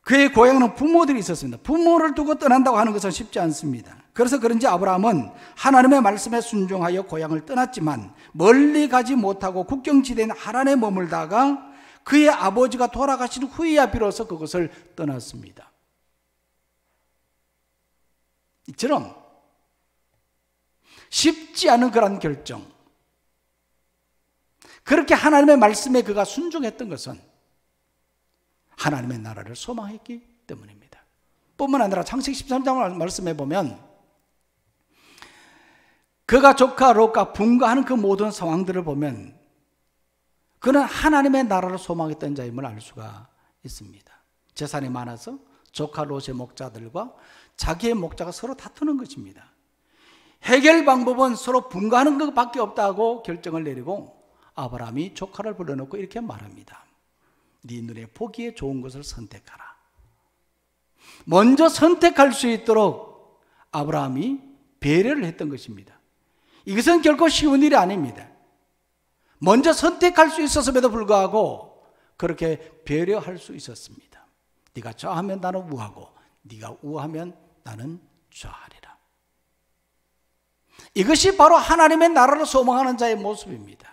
그의 고향에는 부모들이 있었습니다. 부모를 두고 떠난다고 하는 것은 쉽지 않습니다. 그래서 그런지 아브라함은 하나님의 말씀에 순종하여 고향을 떠났지만 멀리 가지 못하고 국경지대인 하란에 머물다가 그의 아버지가 돌아가신 후에야 비로소 그것을 떠났습니다. 이처럼 쉽지 않은 그런 결정, 그렇게 하나님의 말씀에 그가 순종했던 것은 하나님의 나라를 소망했기 때문입니다. 뿐만 아니라 창세기 13장 말씀에 보면 그가 조카 롯과 분가하는 그 모든 상황들을 보면 그는 하나님의 나라를 소망했던 자임을 알 수가 있습니다. 재산이 많아서 조카 롯의 목자들과 자기의 목자가 서로 다투는 것입니다. 해결 방법은 서로 분가하는 것밖에 없다고 결정을 내리고 아브라함이 조카를 불러놓고 이렇게 말합니다. 네 눈에 보기에 좋은 것을 선택하라. 먼저 선택할 수 있도록 아브라함이 배려를 했던 것입니다. 이것은 결코 쉬운 일이 아닙니다. 먼저 선택할 수 있었음에도 불구하고 그렇게 배려할 수 있었습니다. 네가 좌하면 나는 우하고 네가 우하면 나는 좌하리라. 이것이 바로 하나님의 나라를 소망하는 자의 모습입니다.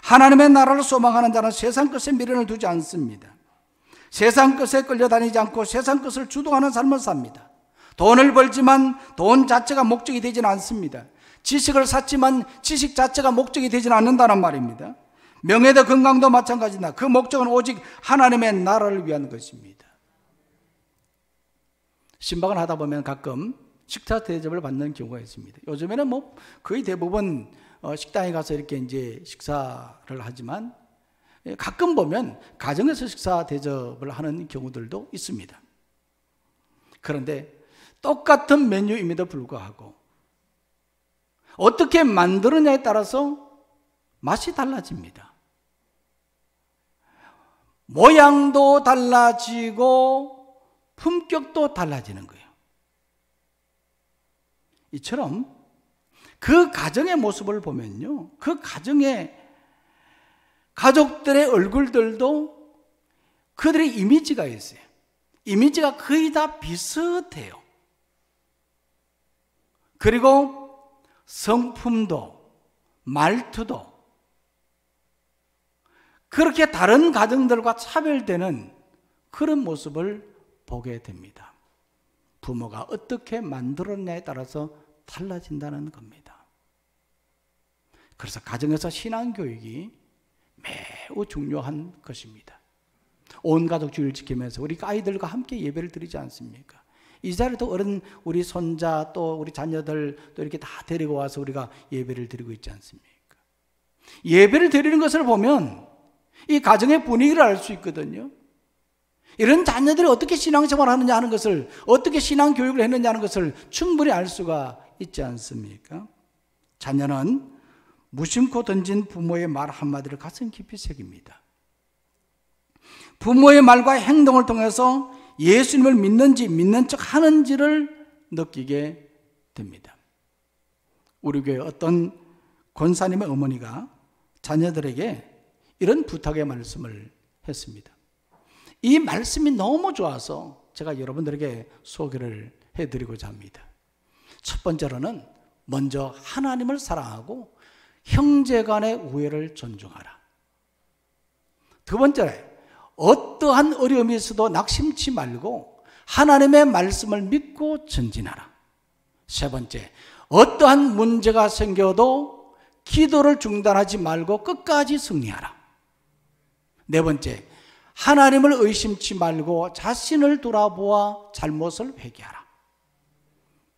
하나님의 나라를 소망하는 자는 세상 것에 미련을 두지 않습니다. 세상 것에 끌려다니지 않고 세상 것을 주도하는 삶을 삽니다. 돈을 벌지만 돈 자체가 목적이 되지는 않습니다. 지식을 쌓지만 지식 자체가 목적이 되지는 않는다는 말입니다. 명예도 건강도 마찬가지다. 그 목적은 오직 하나님의 나라를 위한 것입니다. 신방을 하다 보면 가끔 식사 대접을 받는 경우가 있습니다. 요즘에는 거의 대부분 식당에 가서 이렇게 이제 식사를 하지만 가끔 보면 가정에서 식사 대접을 하는 경우들도 있습니다. 그런데 똑같은 메뉴임에도 불구하고 어떻게 만드느냐에 따라서 맛이 달라집니다. 모양도 달라지고 품격도 달라지는 거예요. 이처럼 그 가정의 모습을 보면요, 그 가정의 가족들의 얼굴들도 그들의 이미지가 있어요. 이미지가 거의 다 비슷해요. 그리고 성품도 말투도 그렇게 다른 가정들과 차별되는 그런 모습을 보게 됩니다. 부모가 어떻게 만들었냐에 따라서 달라진다는 겁니다. 그래서 가정에서 신앙교육이 매우 중요한 것입니다. 온 가족 주의를 지키면서 우리 아이들과 함께 예배를 드리지 않습니까? 이 자리도 어른, 우리 손자 또 우리 자녀들 또 이렇게 다 데리고 와서 우리가 예배를 드리고 있지 않습니까? 예배를 드리는 것을 보면 이 가정의 분위기를 알 수 있거든요. 이런 자녀들이 어떻게 신앙생활을 하느냐 하는 것을, 어떻게 신앙교육을 했느냐 하는 것을 충분히 알 수가 있지 않습니까? 자녀는 무심코 던진 부모의 말 한마디를 가슴 깊이 새깁니다. 부모의 말과 행동을 통해서 예수님을 믿는지 믿는 척 하는지를 느끼게 됩니다. 우리 교회 어떤 권사님의 어머니가 자녀들에게 이런 부탁의 말씀을 했습니다. 이 말씀이 너무 좋아서 제가 여러분들에게 소개를 해드리고자 합니다. 첫 번째로는 먼저 하나님을 사랑하고 형제 간의 우애를 존중하라. 두 번째로 어떠한 어려움이 있어도 낙심치 말고 하나님의 말씀을 믿고 전진하라. 세 번째, 어떠한 문제가 생겨도 기도를 중단하지 말고 끝까지 승리하라. 네 번째, 하나님을 의심치 말고 자신을 돌아보아 잘못을 회개하라.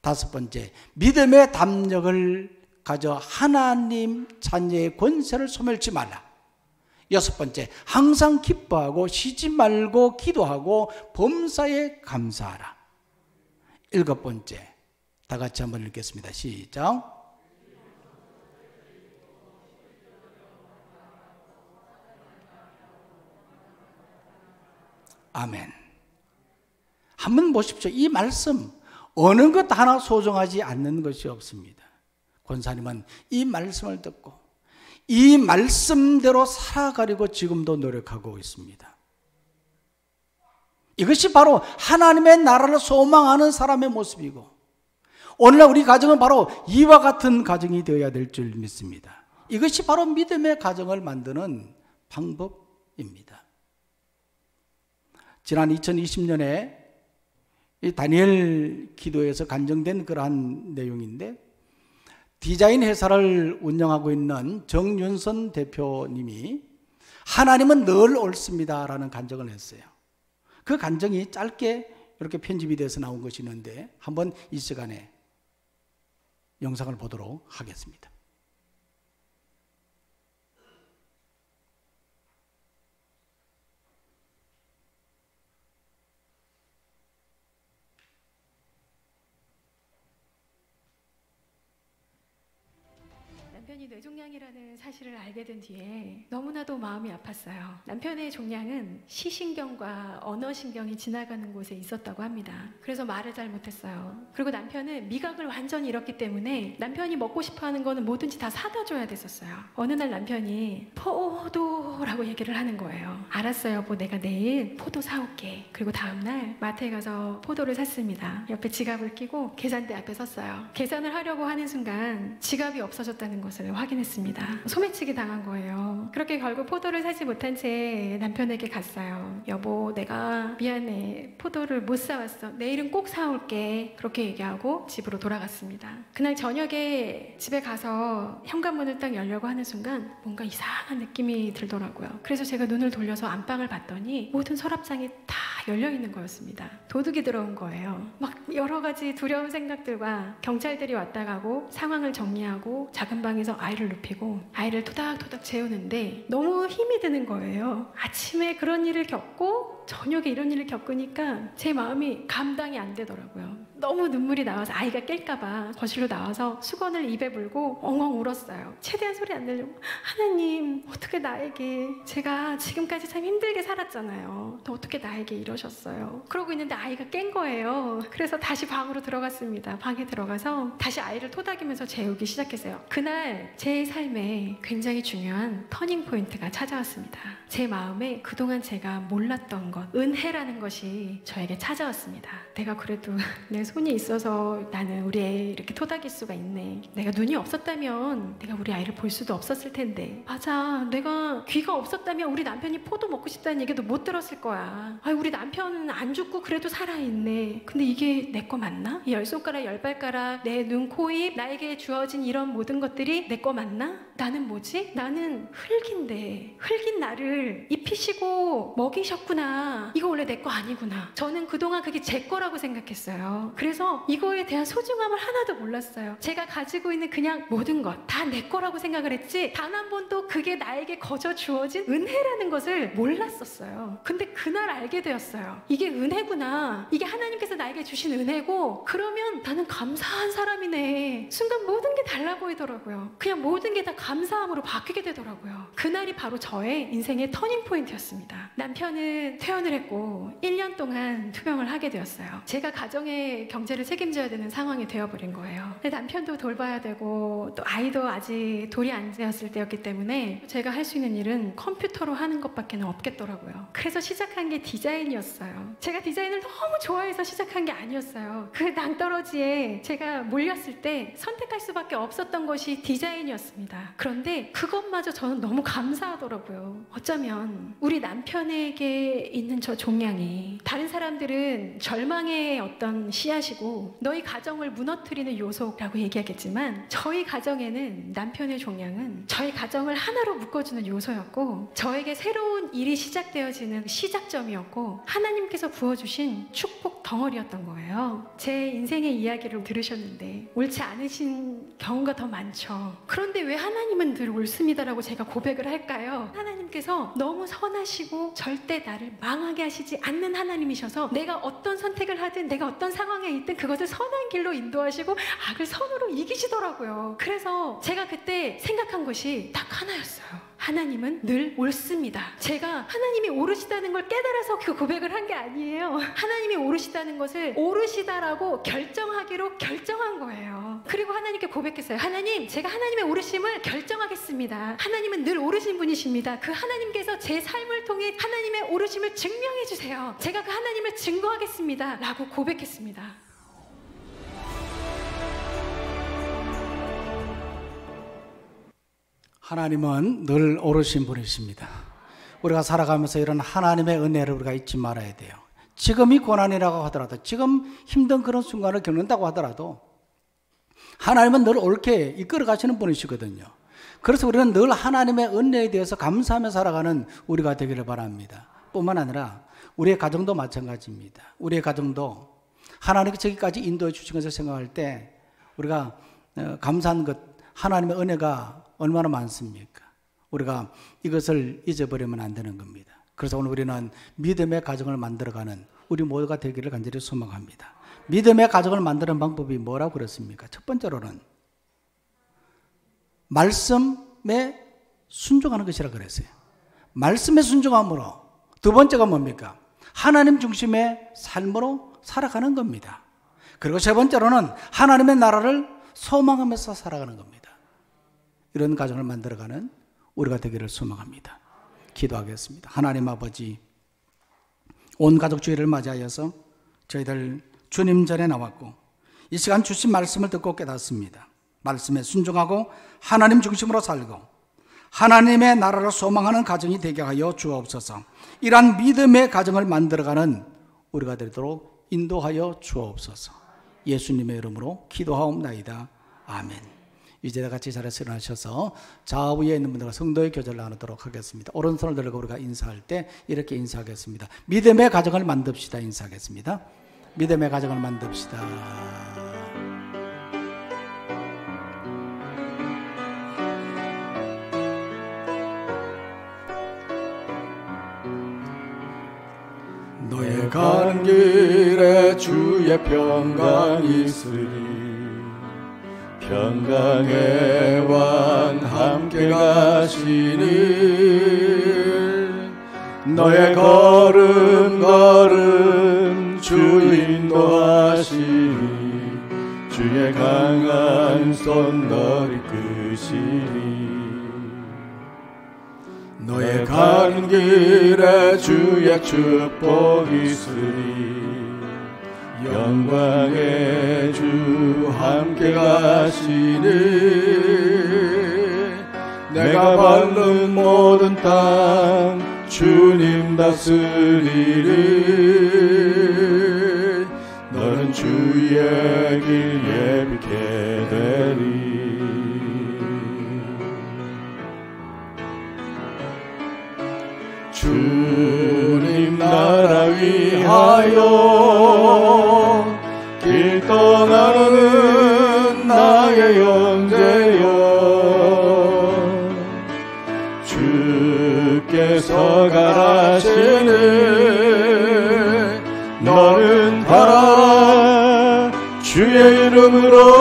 다섯 번째, 믿음의 담력을 가져 하나님 자녀의 권세를 소멸치 말라. 여섯 번째, 항상 기뻐하고 쉬지 말고 기도하고 범사에 감사하라. 일곱 번째, 다 같이 한번 읽겠습니다. 시작. 아멘. 한번 보십시오. 이 말씀 어느 것 하나 소중하지 않는 것이 없습니다. 권사님은 이 말씀을 듣고 이 말씀대로 살아가려고 지금도 노력하고 있습니다. 이것이 바로 하나님의 나라를 소망하는 사람의 모습이고 오늘날 우리 가정은 바로 이와 같은 가정이 되어야 될 줄 믿습니다. 이것이 바로 믿음의 가정을 만드는 방법입니다. 지난 2020년에 이 다니엘 기도에서 간증된 그러한 내용인데, 디자인 회사를 운영하고 있는 정윤선 대표님이 하나님은 늘 옳습니다라는 간증을 했어요. 그 간증이 짧게 이렇게 편집이 돼서 나온 것이 있는데 한번 이 시간에 영상을 보도록 하겠습니다. 남편이 뇌종양이라는 사실을 알게 된 뒤에 너무나도 마음이 아팠어요. 남편의 종양은 시신경과 언어신경이 지나가는 곳에 있었다고 합니다. 그래서 말을 잘 못했어요. 그리고 남편은 미각을 완전히 잃었기 때문에 남편이 먹고 싶어하는 거는 뭐든지 다 사다 줘야 됐었어요. 어느 날 남편이 포도라고 얘기를 하는 거예요. 알았어요 여보, 내가 내일 포도 사올게. 그리고 다음날 마트에 가서 포도를 샀습니다. 옆에 지갑을 끼고 계산대 앞에 섰어요. 계산을 하려고 하는 순간 지갑이 없어졌다는 것을 확인했습니다. 소매치기 당한 거예요. 그렇게 결국 포도를 사지 못한 채 남편에게 갔어요. 여보, 내가 미안해, 포도를 못 사왔어. 내일은 꼭 사올게. 그렇게 얘기하고 집으로 돌아갔습니다. 그날 저녁에 집에 가서 현관문을 딱 열려고 하는 순간 뭔가 이상한 느낌이 들더라고요. 그래서 제가 눈을 돌려서 안방을 봤더니 모든 서랍장이 다 열려있는 거였습니다. 도둑이 들어온 거예요. 막 여러 가지 두려운 생각들과 경찰들이 왔다 가고 상황을 정리하고 작은 방에서 아이를 눕히고 아이를 토닥토닥 재우는데 너무 힘이 드는 거예요. 아침에 그런 일을 겪고 저녁에 이런 일을 겪으니까 제 마음이 감당이 안 되더라고요. 너무 눈물이 나와서 아이가 깰까봐 거실로 나와서 수건을 입에 물고 엉엉 울었어요. 최대한 소리 안 내려고, 하나님 어떻게 나에게, 제가 지금까지 참 힘들게 살았잖아요. 또 어떻게 나에게 이러셨어요. 그러고 있는데 아이가 깬 거예요. 그래서 다시 방으로 들어갔습니다. 방에 들어가서 다시 아이를 토닥이면서 재우기 시작했어요. 그날 제 삶에 굉장히 중요한 터닝 포인트가 찾아왔습니다. 제 마음에 그동안 제가 몰랐던 것, 은혜라는 것이 저에게 찾아왔습니다. 내가 그래도 내 손이 있어서 나는 우리 애 이렇게 토닥일 수가 있네. 내가 눈이 없었다면 내가 우리 아이를 볼 수도 없었을 텐데. 맞아, 내가 귀가 없었다면 우리 남편이 포도 먹고 싶다는 얘기도 못 들었을 거야. 아, 우리 남편은 안 죽고 그래도 살아있네. 근데 이게 내 거 맞나? 이 10손가락 10발가락, 내 눈, 코, 입, 나에게 주어진 이런 모든 것들이 내 거 맞나? 나는 뭐지? 나는 흙인데 흙인 나를 입히시고 먹이셨구나. 이거 원래 내 거 아니구나. 저는 그동안 그게 제 거라고 생각했어요. 그래서 이거에 대한 소중함을 하나도 몰랐어요. 제가 가지고 있는 그냥 모든 것 다 내 거라고 생각을 했지 단 한 번도 그게 나에게 거저 주어진 은혜라는 것을 몰랐었어요. 근데 그날 알게 되었어요. 이게 은혜구나. 이게 하나님께서 나에게 주신 은혜고, 그러면 나는 감사한 사람이네. 순간 모든 게 달라 보이더라고요. 그냥 모든 게 다 감사함으로 바뀌게 되더라고요. 그날이 바로 저의 인생의 터닝 포인트였습니다. 남편은 퇴원을 했고 1년 동안 투병을 하게 되었어요. 제가 가정의 경제를 책임져야 되는 상황이 되어버린 거예요. 근데 남편도 돌봐야 되고 또 아이도 아직 돌이 안 되었을 때였기 때문에 제가 할 수 있는 일은 컴퓨터로 하는 것밖에 없겠더라고요. 그래서 시작한 게 디자인이었어요. 제가 디자인을 너무 좋아해서 시작한 게 아니었어요. 그 낭떠러지에 제가 몰렸을 때 선택할 수밖에 없었던 것이 디자인이었습니다. 그런데 그것마저 저는 너무 감사하더라고요. 어쩌면 우리 남편에게 있는 저 종양이 다른 사람들은 절망의 어떤 씨앗이고 너희 가정을 무너뜨리는 요소라고 얘기하겠지만, 저희 가정에는 남편의 종양은 저희 가정을 하나로 묶어주는 요소였고, 저에게 새로운 일이 시작되어지는 시작점이었고, 하나님께서 부어주신 축복 덩어리였던 거예요. 제 인생의 이야기를 들으셨는데 옳지 않으신 경우가 더 많죠. 그런데 왜 하나님은 늘 옳습니다라고 제가 고백을 할까요? 하나님께서 너무 선하시고 절대 나를 망하게 하시지 않는 하나님이셔서 내가 어떤 선택을 하든 내가 어떤 상황에 있든 그것을 선한 길로 인도하시고 악을 선으로 이기시더라고요. 그래서 제가 그때 생각한 것이 딱 하나였어요. 하나님은 늘 옳습니다. 제가 하나님이 오르시다는 걸 깨달아서 그 고백을 한 게 아니에요. 하나님이 오르시다는 것을 오르시다라고 결정하기로 결정한 거예요. 그리고 하나님께 고백했어요. 하나님, 제가 하나님의 오르심을 결정하겠습니다. 하나님은 늘 오르신 분이십니다. 그 하나님께서 제 삶을 통해 하나님의 오르심을 증명해 주세요. 제가 그 하나님을 증거하겠습니다 라고 고백했습니다. 하나님은 늘 오르신 분이십니다. 우리가 살아가면서 이런 하나님의 은혜를 우리가 잊지 말아야 돼요. 지금이 고난이라고 하더라도, 지금 힘든 그런 순간을 겪는다고 하더라도 하나님은 늘 옳게 이끌어 가시는 분이시거든요. 그래서 우리는 늘 하나님의 은혜에 대해서 감사하며 살아가는 우리가 되기를 바랍니다. 뿐만 아니라 우리의 가정도 마찬가지입니다. 우리의 가정도 하나님께 저기까지 인도해 주신 것을 생각할 때 우리가 감사한 것, 하나님의 은혜가 얼마나 많습니까? 우리가 이것을 잊어버리면 안 되는 겁니다. 그래서 오늘 우리는 믿음의 가정을 만들어가는 우리 모두가 되기를 간절히 소망합니다. 믿음의 가정을 만드는 방법이 뭐라고 그랬습니까? 첫 번째로는 말씀에 순종하는 것이라고 그랬어요. 말씀에 순종함으로. 두 번째가 뭡니까? 하나님 중심의 삶으로 살아가는 겁니다. 그리고 세 번째로는 하나님의 나라를 소망하면서 살아가는 겁니다. 이런 가정을 만들어가는 우리가 되기를 소망합니다. 기도하겠습니다. 하나님 아버지, 온 가족 주일을 맞이하여서 저희들 주님 전에 나왔고 이 시간 주신 말씀을 듣고 깨닫습니다. 말씀에 순종하고 하나님 중심으로 살고 하나님의 나라를 소망하는 가정이 되게 하여 주옵소서. 이러한 믿음의 가정을 만들어가는 우리가 되도록 인도하여 주옵소서. 예수님의 이름으로 기도하옵나이다. 아멘. 이제 다 같이 자리에서 일어나셔서 좌우에 있는 분들과 성도의 교제를 나누도록 하겠습니다. 오른손을 들고 우리가 인사할 때 이렇게 인사하겠습니다. 믿음의 가정을 만듭시다. 인사하겠습니다. 믿음의 가정을 만듭시다. 너의 가는 길에 주의 평강이 있으리. 평강의 왕 함께 가시니 너의 걸음 걸음 주 인도하시니 주의 강한 손 너를 이끄시니 너의 가는 길에 주의 축복이 있으리. 영광의 주 함께 가시니 내가 밟는 모든 땅 주님 다스리리. 너는 주의 길 예비케 되리. 주님 나라 위하여 길 떠나는 나의 형제여, 주께서 가라시니 너는 가라. 주의 이름으로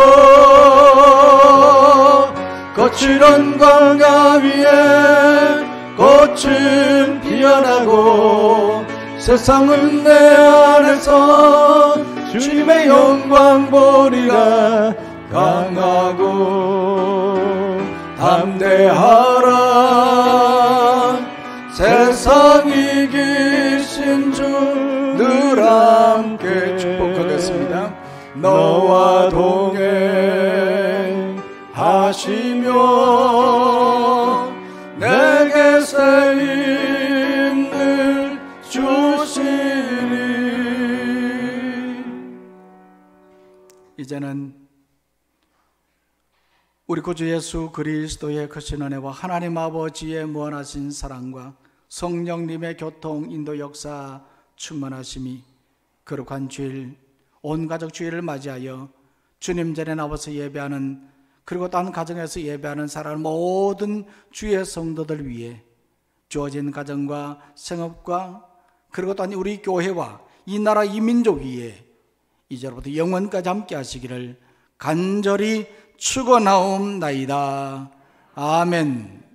거칠은 광야 위에 꽃은 피어나고 세상은 내 안에서 주님의 영광 보리라. 강하고 담대하라. 세상 이기신 주 늘 함께 축복하겠습니다. 너와 동행하시며 내게 새 힘을 주시리. 이제는 우리 구주 예수 그리스도의 크신 은혜와 하나님 아버지의 무한하신 사랑과 성령님의 교통 인도 역사 충만하심이 거룩한 주일, 온 가족 주일을 맞이하여 주님 전에 나와서 예배하는, 그리고 딴 가정에서 예배하는 사랑하는 모든 주의 성도들 위해 주어진 가정과 생업과 그리고 또한 우리 교회와 이 나라 이 민족 위에 이제로부터 영원까지 함께 하시기를 간절히 축원하옵나이다. 아멘.